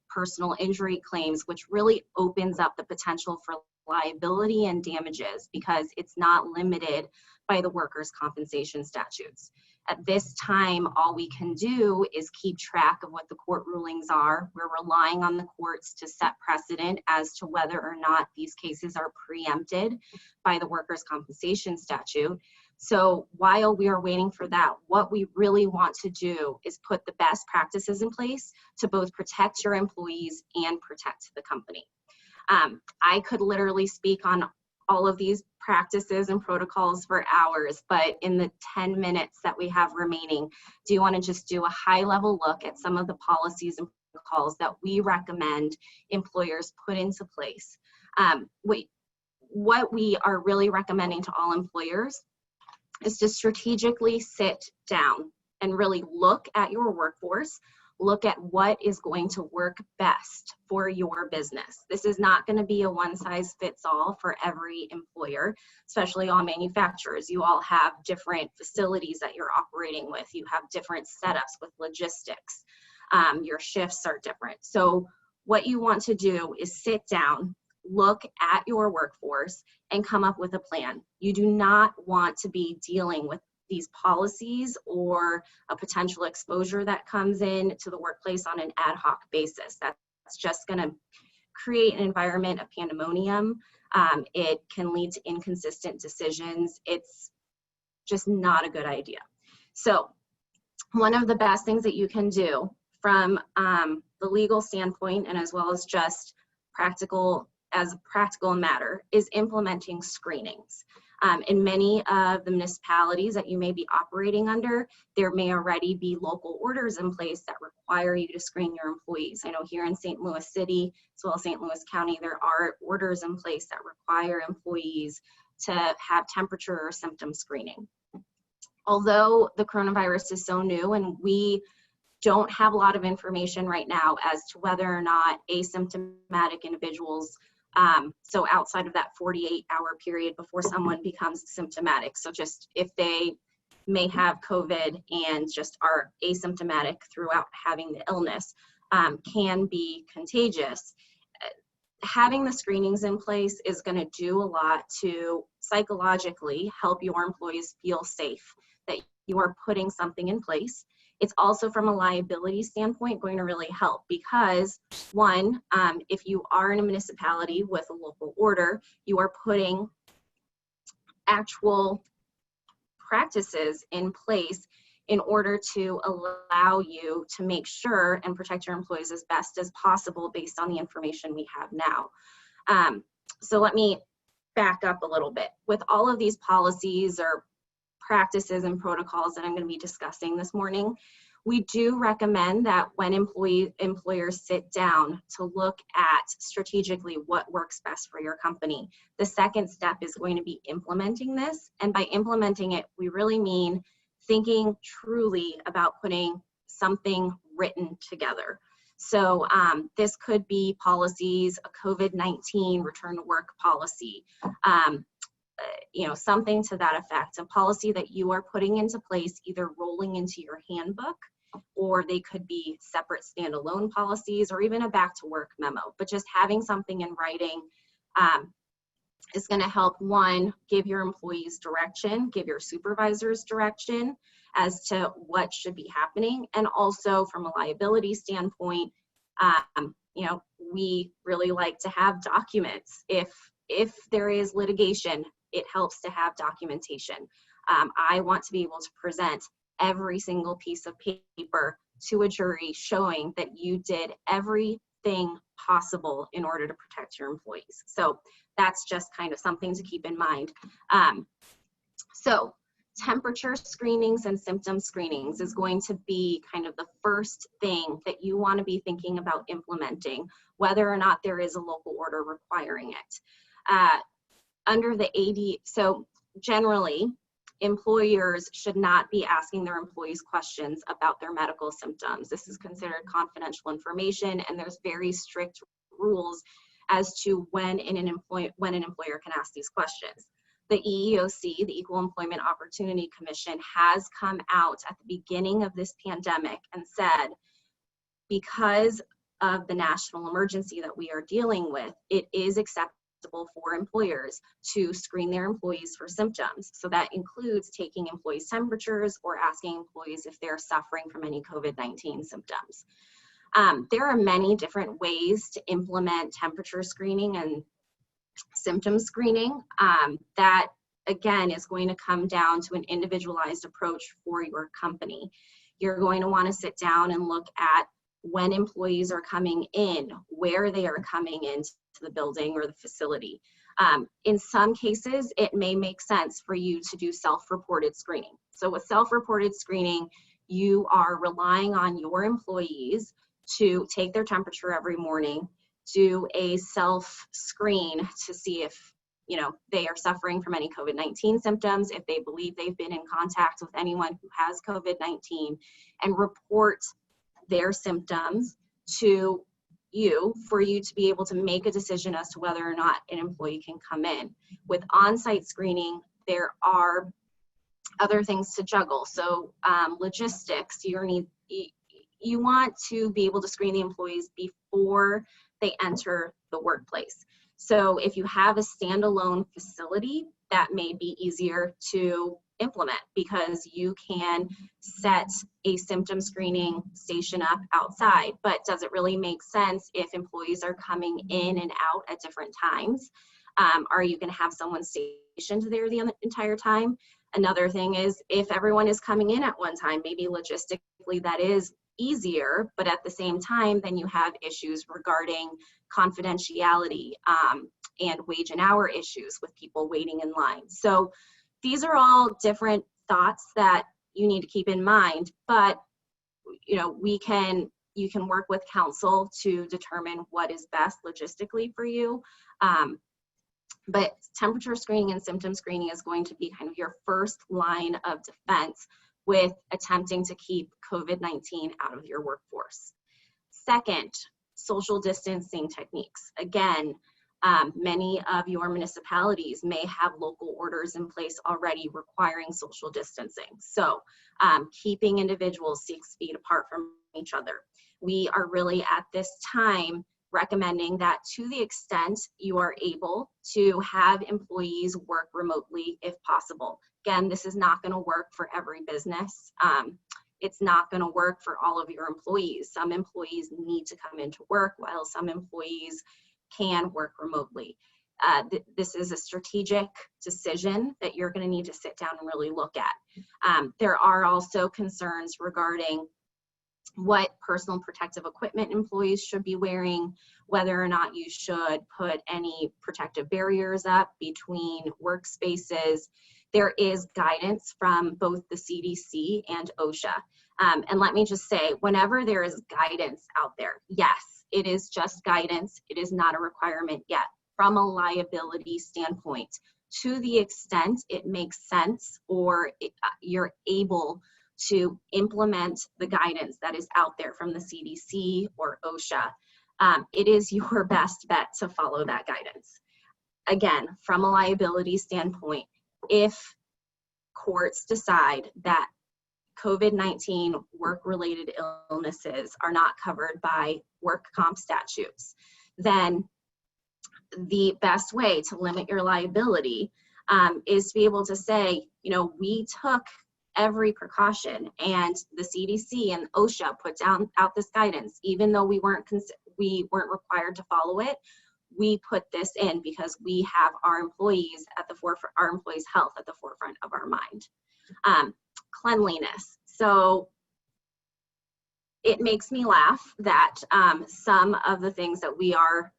personal injury claims, which really opens up the potential for liability and damages because it's not limited by the workers' compensation statutes. At this time, all we can do is keep track of what the court rulings are. We're relying on the courts to set precedent as to whether or not these cases are preempted by the workers' compensation statute. So while we are waiting for that, what we really want to do is put the best practices in place to both protect your employees and protect the company. I could literally speak on all of these practices and protocols for hours, but in the 10 minutes that we have remaining, do you want to just do a high-level look at some of the policies and protocols that we recommend employers put into place? What we are really recommending to all employers is to strategically sit down and really look at your workforce, look at what is going to work best for your business. This is not going to be a one-size-fits-all for every employer, especially all manufacturers. You all have different facilities that you're operating with. You have different setups with logistics. Your shifts are different. So what you want to do is sit down, look at your workforce, and come up with a plan. You do not want to be dealing with these policies or a potential exposure that comes in to the workplace on an ad hoc basis. That's just going to create an environment of pandemonium. It can lead to inconsistent decisions. It's just not a good idea. So one of the best things that you can do from the legal standpoint and as well as just practical matter is implementing screenings. In many of the municipalities that you may be operating under, there may already be local orders in place that require you to screen your employees. I know here in St. Louis City, as well as St. Louis County, there are orders in place that require employees to have temperature or symptom screening. Although the coronavirus is so new and we don't have a lot of information right now as to whether or not asymptomatic individuals, so outside of that 48-hour period before someone becomes symptomatic. So just if they may have COVID and just are asymptomatic throughout having the illness, can be contagious. Having the screenings in place is going to do a lot to psychologically help your employees feel safe, that you are putting something in place. It's also from a liability standpoint going to really help because one, if you are in a municipality with a local order, you are putting actual practices in place in order to allow you to make sure and protect your employees as best as possible based on the information we have now. So let me back up a little bit. With all of these policies or practices and protocols that I'm going to be discussing this morning, we do recommend that when employers sit down to look at strategically what works best for your company, the second step is going to be implementing this. And by implementing it, we really mean thinking truly about putting something written together. So this could be policies, a COVID-19 return to work policy, something to that effect, a policy that you are putting into place, either rolling into your handbook, or they could be separate standalone policies, or even a back to work memo. But just having something in writing is going to help, one, give your employees direction, give your supervisors direction as to what should be happening. And also from a liability standpoint, we really like to have documents. If there is litigation, it helps to have documentation. I want to be able to present every single piece of paper to a jury showing that you did everything possible in order to protect your employees. So that's just kind of something to keep in mind. So temperature screenings and symptom screenings is going to be kind of the first thing that you want to be thinking about implementing, whether or not there is a local order requiring it. Under the AD, so generally, employers should not be asking their employees questions about their medical symptoms. This is considered confidential information, and there's very strict rules as to when an employer can ask these questions. The EEOC, the Equal Employment Opportunity Commission, has come out at the beginning of this pandemic and said, because of the national emergency that we are dealing with, it is acceptable for employers to screen their employees for symptoms. So that includes taking employees' temperatures or asking employees if they're suffering from any COVID-19 symptoms. There are many different ways to implement temperature screening and symptom screening. That, again, is going to come down to an individualized approach for your company. You're going to want to sit down and look at when employees are coming in, where they are coming into the building or the facility. In some cases, it may make sense for you to do self-reported screening. So with self-reported screening, you are relying on your employees to take their temperature every morning, do a self-screen to see if they are suffering from any COVID-19 symptoms, if they believe they've been in contact with anyone who has COVID-19, and report their symptoms to you for you to be able to make a decision as to whether or not an employee can come in. With on-site screening, there are other things to juggle. So logistics, you want to be able to screen the employees before they enter the workplace. So if you have a standalone facility, that may be easier to implement because you can set a symptom screening station up outside. But does it really make sense if employees are coming in and out at different times? Are you going to have someone stationed there the entire time? Another thing is if everyone is coming in at one time, maybe logistically that is easier, but at the same time, then you have issues regarding confidentiality and wage and hour issues with people waiting in line. So these are all different thoughts that you need to keep in mind, but you can work with counsel to determine what is best logistically for you. But temperature screening and symptom screening is going to be kind of your first line of defense with attempting to keep COVID-19 out of your workforce. Second, social distancing techniques. Again, many of your municipalities may have local orders in place already requiring social distancing. So keeping individuals 6 feet apart from each other. We are really at this time recommending that to the extent you are able to have employees work remotely if possible. Again, this is not going to work for every business. It's not going to work for all of your employees. Some employees need to come into work while some employees can work remotely. This is a strategic decision that you're going to need to sit down and really look at. There are also concerns regarding what personal protective equipment employees should be wearing, whether or not you should put any protective barriers up between workspaces. There is guidance from both the CDC and OSHA. And let me just say, whenever there is guidance out there, yes, it is just guidance. It is not a requirement yet. From a liability standpoint, to the extent it makes sense or you're able to implement the guidance that is out there from the CDC or OSHA, it is your best bet to follow that guidance. Again, from a liability standpoint, if courts decide that COVID-19 work-related illnesses are not covered by work comp statutes, then the best way to limit your liability is to be able to say, you know, we took every precaution, and the CDC and OSHA put out this guidance, even though we weren't required to follow it. We put this in because we have our employees at the forefront, our employees' health at the forefront of our mind. Cleanliness. So it makes me laugh that some of the things that we are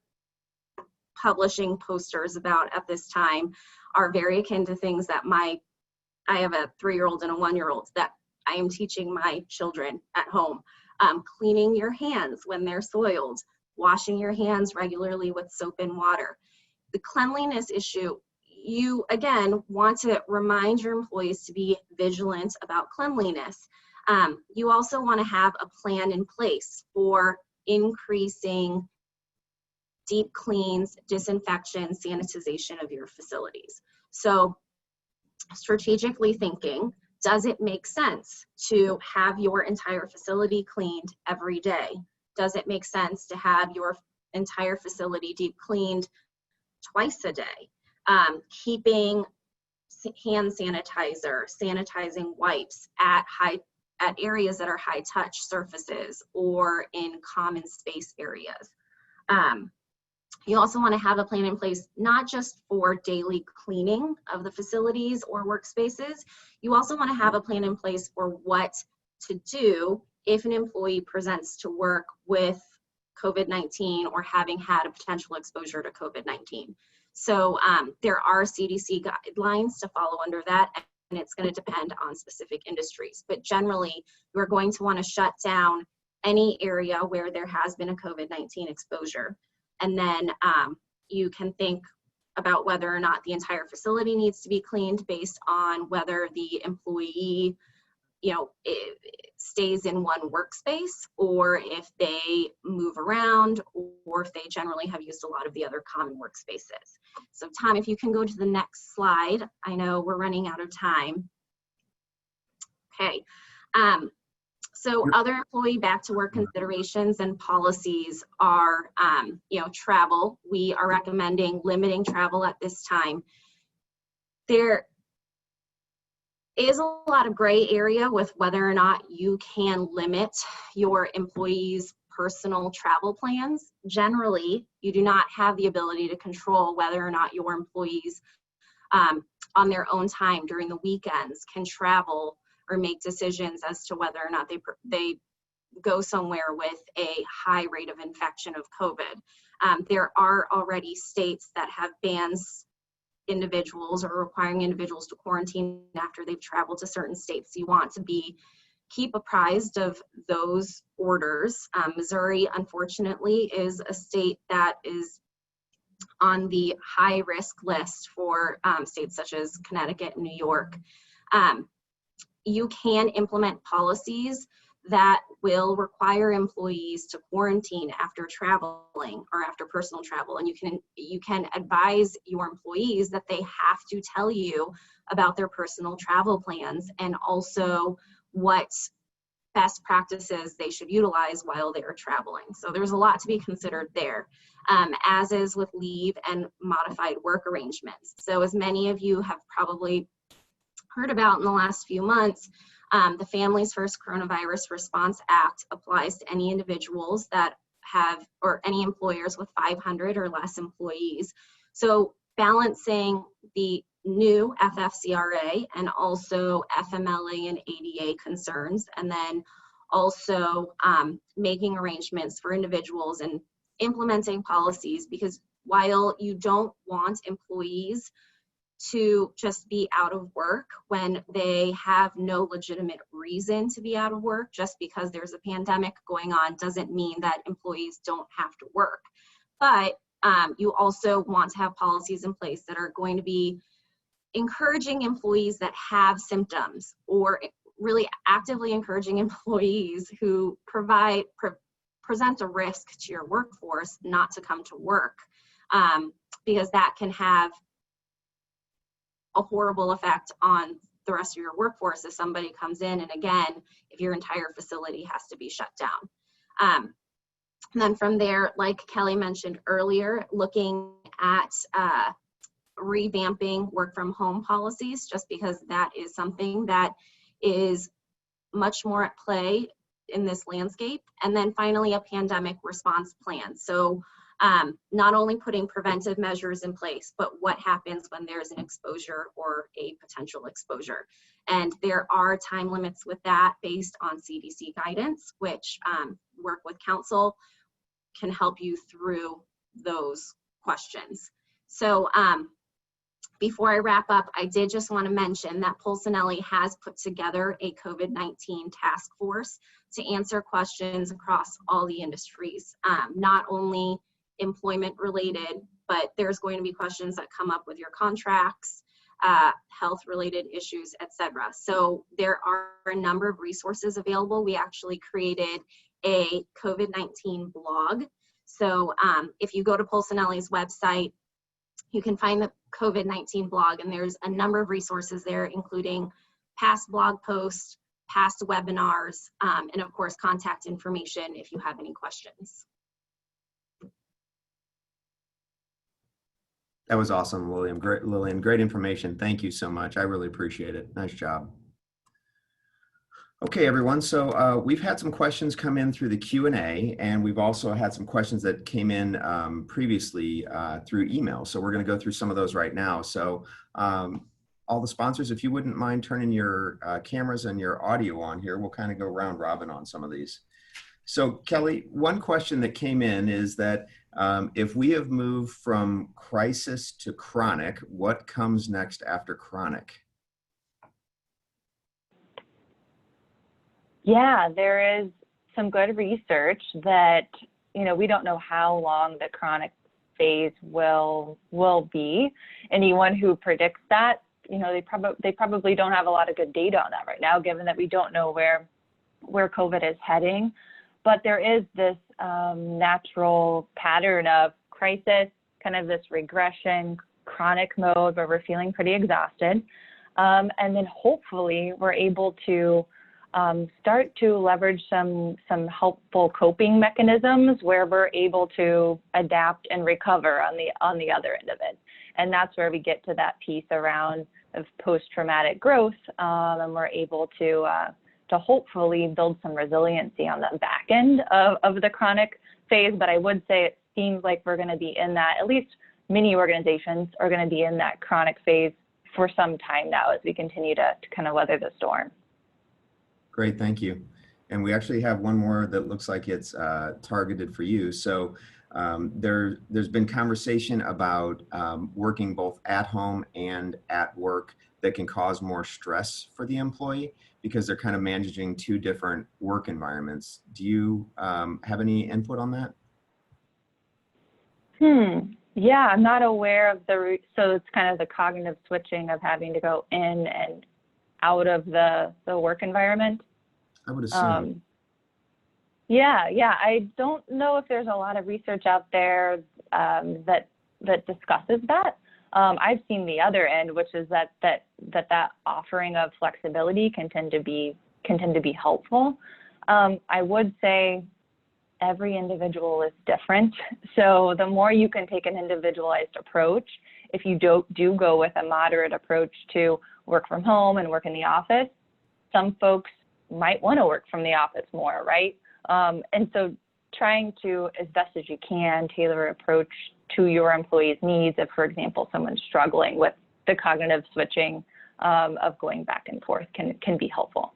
publishing posters about at this time are very akin to things that I have a 3-year-old and a 1-year-old that I am teaching my children at home. Cleaning your hands when they're soiled, washing your hands regularly with soap and water. The cleanliness issue, you again want to remind your employees to be vigilant about cleanliness. You also want to have a plan in place for increasing deep cleans, disinfection, sanitization of your facilities. So strategically thinking, does it make sense to have your entire facility cleaned every day? Does it make sense to have your entire facility deep cleaned twice a day? Keeping hand sanitizer, sanitizing wipes at areas that are high touch surfaces or in common space areas. You also want to have a plan in place, not just for daily cleaning of the facilities or workspaces. You also want to have a plan in place for what to do if an employee presents to work with COVID-19 or having had a potential exposure to COVID-19. So there are CDC guidelines to follow under that, and it's going to depend on specific industries. But generally, we're going to want to shut down any area where there has been a COVID-19 exposure. And then you can think about whether or not the entire facility needs to be cleaned based on whether the employee, you know, stays in one workspace, or if they move around, or if they generally have used a lot of the other common workspaces. So Tom, if you can go to the next slide. I know we're running out of time. Okay. So other employee back to work considerations and policies are, you know, travel. We are recommending limiting travel at this time. There is a lot of gray area with whether or not you can limit your employees' personal travel plans. Generally, you do not have the ability to control whether or not your employees on their own time during the weekends can travel or make decisions as to whether or not they go somewhere with a high rate of infection of COVID. There are already states that have bans individuals or requiring individuals to quarantine after they've traveled to certain states. You want to keep apprised of those orders. Missouri, unfortunately, is a state that is on the high risk list for states such as Connecticut and New York. You can implement policies that will require employees to quarantine after traveling or after personal travel. And you can advise your employees that they have to tell you about their personal travel plans and also what best practices they should utilize while they are traveling. So there's a lot to be considered there, as is with leave and modified work arrangements. So as many of you have probably heard about in the last few months, the Families First Coronavirus Response Act applies to any individuals that have, or any employers with 500 or less employees. So balancing the new FFCRA and also FMLA and ADA concerns, and then also making arrangements for individuals and implementing policies, because while you don't want employees to just be out of work when they have no legitimate reason to be out of work, just because there's a pandemic going on doesn't mean that employees don't have to work. But you also want to have policies in place that are going to be encouraging employees that have symptoms, or really actively encouraging employees who present a risk to your workforce not to come to work, because that can have a horrible effect on the rest of your workforce if somebody comes in, and again, if your entire facility has to be shut down. And then from there, like Kelly mentioned earlier, looking at revamping work from home policies, just because that is something that is much more at play in this landscape. And then finally, a pandemic response plan. So not only putting preventive measures in place, but what happens when there's an exposure or a potential exposure. And there are time limits with that based on CDC guidance, which work with counsel can help you through those questions. So before I wrap up, I did just want to mention that Polsinelli has put together a COVID-19 task force to answer questions across all the industries, not only employment related, but there's going to be questions that come up with your contracts, health related issues, etc. So there are a number of resources available. We actually created a COVID-19 blog. So if you go to Polsinelli's website, you can find the COVID-19 blog, and there's a number of resources there, including past blog posts, past webinars, and of course, contact information if you have any questions. That was awesome, Lillian. Great information. Thank you so much. I really appreciate it. Nice job. Okay, everyone. So we've had some questions come in through the Q&A, and we've also had some questions that came in previously through email. So we're going to go through some of those right now. So all the sponsors, if you wouldn't mind turning your cameras and your audio on here, we'll kind of go round robin on some of these. So Kelly, one question that came in is that if we have moved from crisis to chronic, what comes next after chronic? Yeah, there is some good research that, we don't know how long the chronic phase will be. Anyone who predicts that, they probably don't have a lot of good data on that right now, given that we don't know where COVID is heading. But there is this natural pattern of crisis, kind of this regression, chronic mode where we're feeling pretty exhausted. And then hopefully we're able to start to leverage some helpful coping mechanisms where we're able to adapt and recover on the other end of it. And that's where we get to that piece around of post-traumatic growth, and we're able to hopefully build some resiliency on the back end of the chronic phase. But I would say it seems like we're going to be in that, at least many organizations are going to be in that chronic phase for some time now as we continue to kind of weather the storm. Great, thank you. And we actually have one more that looks like it's targeted for you. So there's been conversation about working both at home and at work that can cause more stress for the employee because they're kind of managing two different work environments. Do you have any input on that? Yeah, I'm not aware of so it's kind of the cognitive switching of having to go in and out of the work environment. I would assume. Yeah. I don't know if there's a lot of research out there that discusses that. I've seen the other end, which is that offering of flexibility can tend to be helpful. I would say every individual is different. So the more you can take an individualized approach, if you do go with a moderate approach to work from home and work in the office, some folks might want to work from the office more, right? And so trying to, as best as you can, tailor approach to your employees' needs. If, for example, someone's struggling with the cognitive switching of going back and forth can be helpful.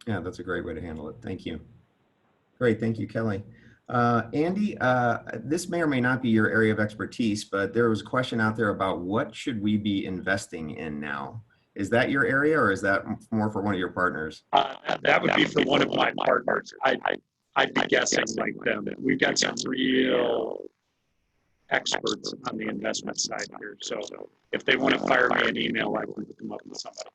Yeah, that's a great way to handle it. Thank you. Great, thank you, Kelly. Andy, this may or may not be your area of expertise, but there was a question out there about what should we be investing in now? Is that your area, or is that more for one of your partners? That would be for one of my partners. I'd be guessing like them. We've got some real experts on the investment side here. So if they want to fire me an email, I can hook them up with somebody.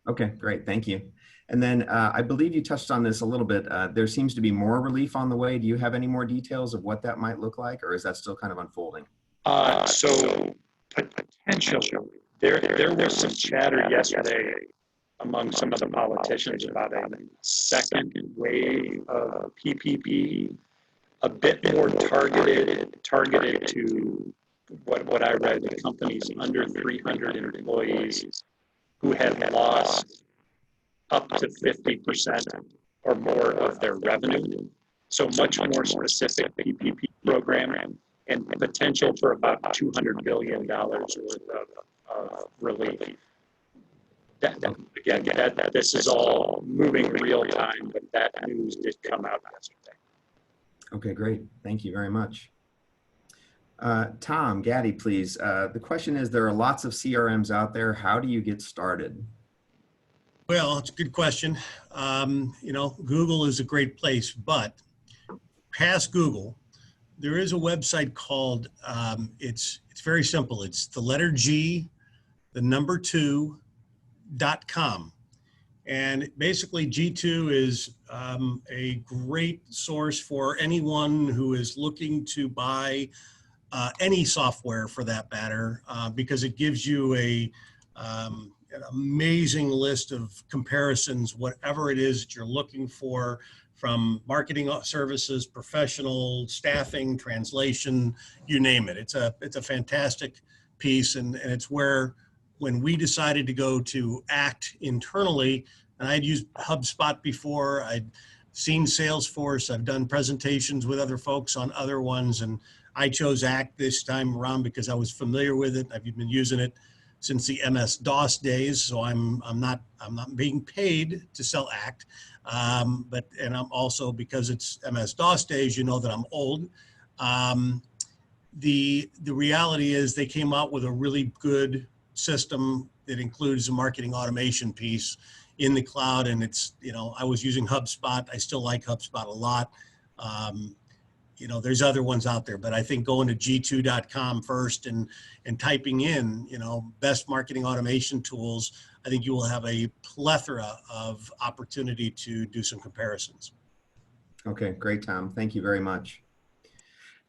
Okay, great, thank you. And then I believe you touched on this a little bit. There seems to be more relief on the way. Do you have any more details of what that might look like, or is that still kind of unfolding? So potentially, there was some chatter yesterday among some of the politicians about a second wave of PPP, a bit more targeted to what I read, the companies under 300 employees who had lost up to 50% or more of their revenue. So much more specific PPP program and potential for about $200 billion worth of relief. This is all moving real time, but that news did come out yesterday. Okay, great. Thank you very much. Tom, Gaddy, please. The question is, there are lots of CRMs out there. How do you get started? Well, it's a good question. You know, Google is a great place, but past Google, there is a website called, it's very simple. It's the letter G, the number 2.com. And basically G2 is a great source for anyone who is looking to buy any software for that matter, because it gives you an amazing list of comparisons, whatever it is that you're looking for, from marketing services, professional, staffing, translation, you name it. It's a fantastic piece, and it's where, when we decided to go to ACT internally, and I'd used HubSpot before, I'd seen Salesforce, I've done presentations with other folks on other ones, and I chose ACT this time around because I was familiar with it. I've been using it since the MS-DOS days, so I'm not being paid to sell ACT, and I'm also, because it's MS-DOS days, you know that I'm old. The reality is they came out with a really good system that includes a marketing automation piece in the cloud, and it's, you know, I was using HubSpot. I still like HubSpot a lot. You know, there's other ones out there, but I think going to g2.com first and typing in, you know, best marketing automation tools, I think you will have a plethora of opportunity to do some comparisons. Okay, great, Tom. Thank you very much.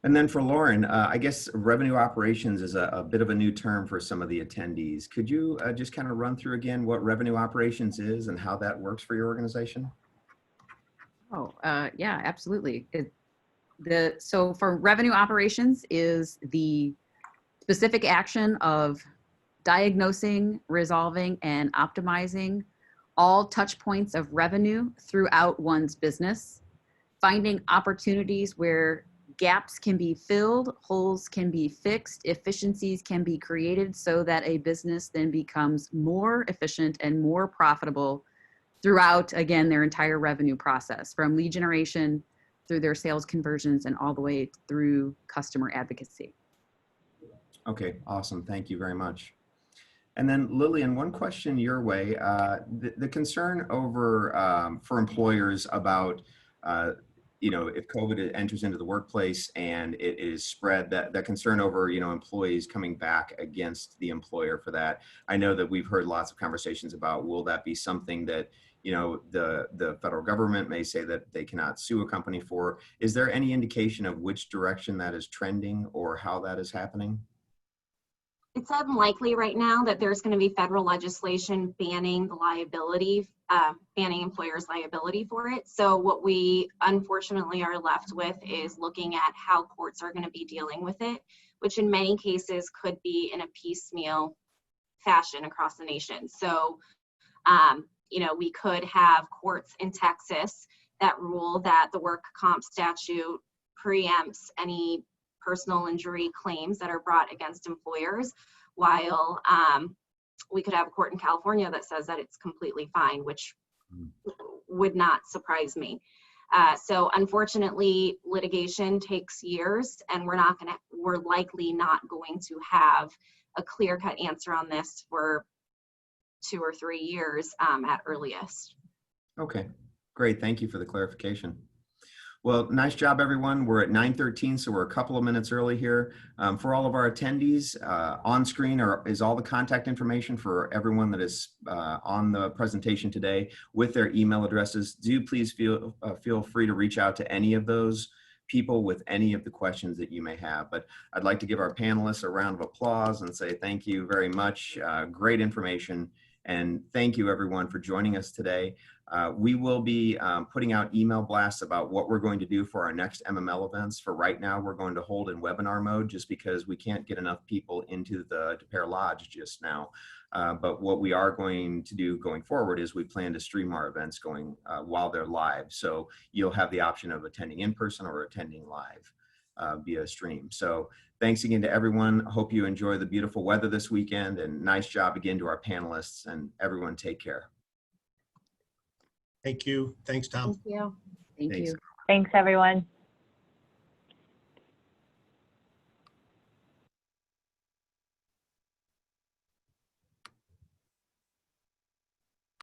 And then for Lauren, I guess revenue operations is a bit of a new term for some of the attendees. Could you just kind of run through again what revenue operations is and how that works for your organization? Oh, yeah, absolutely. So for revenue operations is the specific action of diagnosing, resolving, and optimizing all touch points of revenue throughout one's business, finding opportunities where gaps can be filled, holes can be fixed, efficiencies can be created so that a business then becomes more efficient and more profitable throughout, again, their entire revenue process, from lead generation through their sales conversions and all the way through customer advocacy. Okay, awesome. Thank you very much. And then Lillian, one question your way. The concern over for employers about you know, if COVID enters into the workplace and it is spread, that concern over, you know, employees coming back against the employer for that. I know that we've heard lots of conversations about, will that be something that, you know, the federal government may say that they cannot sue a company for. Is there any indication of which direction that is trending or how that is happening? It's unlikely right now that there's going to be federal legislation banning the liability banning employers' liability for it. So what we unfortunately are left with is looking at how courts are going to be dealing with it, which in many cases could be in a piecemeal fashion across the nation. So, you know, we could have courts in Texas that rule that the work comp statute preempts any personal injury claims that are brought against employers, while we could have a court in California that says that it's completely fine, which would not surprise me. So unfortunately, litigation takes years, and we're likely not going to have a clear-cut answer on this for 2 or 3 years at earliest. Okay, great. Thank you for the clarification. Well, nice job, everyone. We're at 9:13, so we're a couple of minutes early here. For all of our attendees, on screen is all the contact information for everyone that is on the presentation today with their email addresses. Do please feel free to reach out to any of those people with any of the questions that you may have. But I'd like to give our panelists a round of applause and say thank you very much. Great information. And thank you, everyone, for joining us today. We will be putting out email blasts about what we're going to do for our next MML events. For right now, we're going to hold in webinar mode just because we can't get enough people into the DePere Lodge just now. But what we are going to do going forward is we plan to stream our events going while they're live. So you'll have the option of attending in person or attending live via stream. So thanks again to everyone. Hope you enjoy the beautiful weather this weekend, and nice job again to our panelists, and everyone take care. Thank you. Thanks, Tom. Thank you. Thank Thanks. you. Thanks, everyone.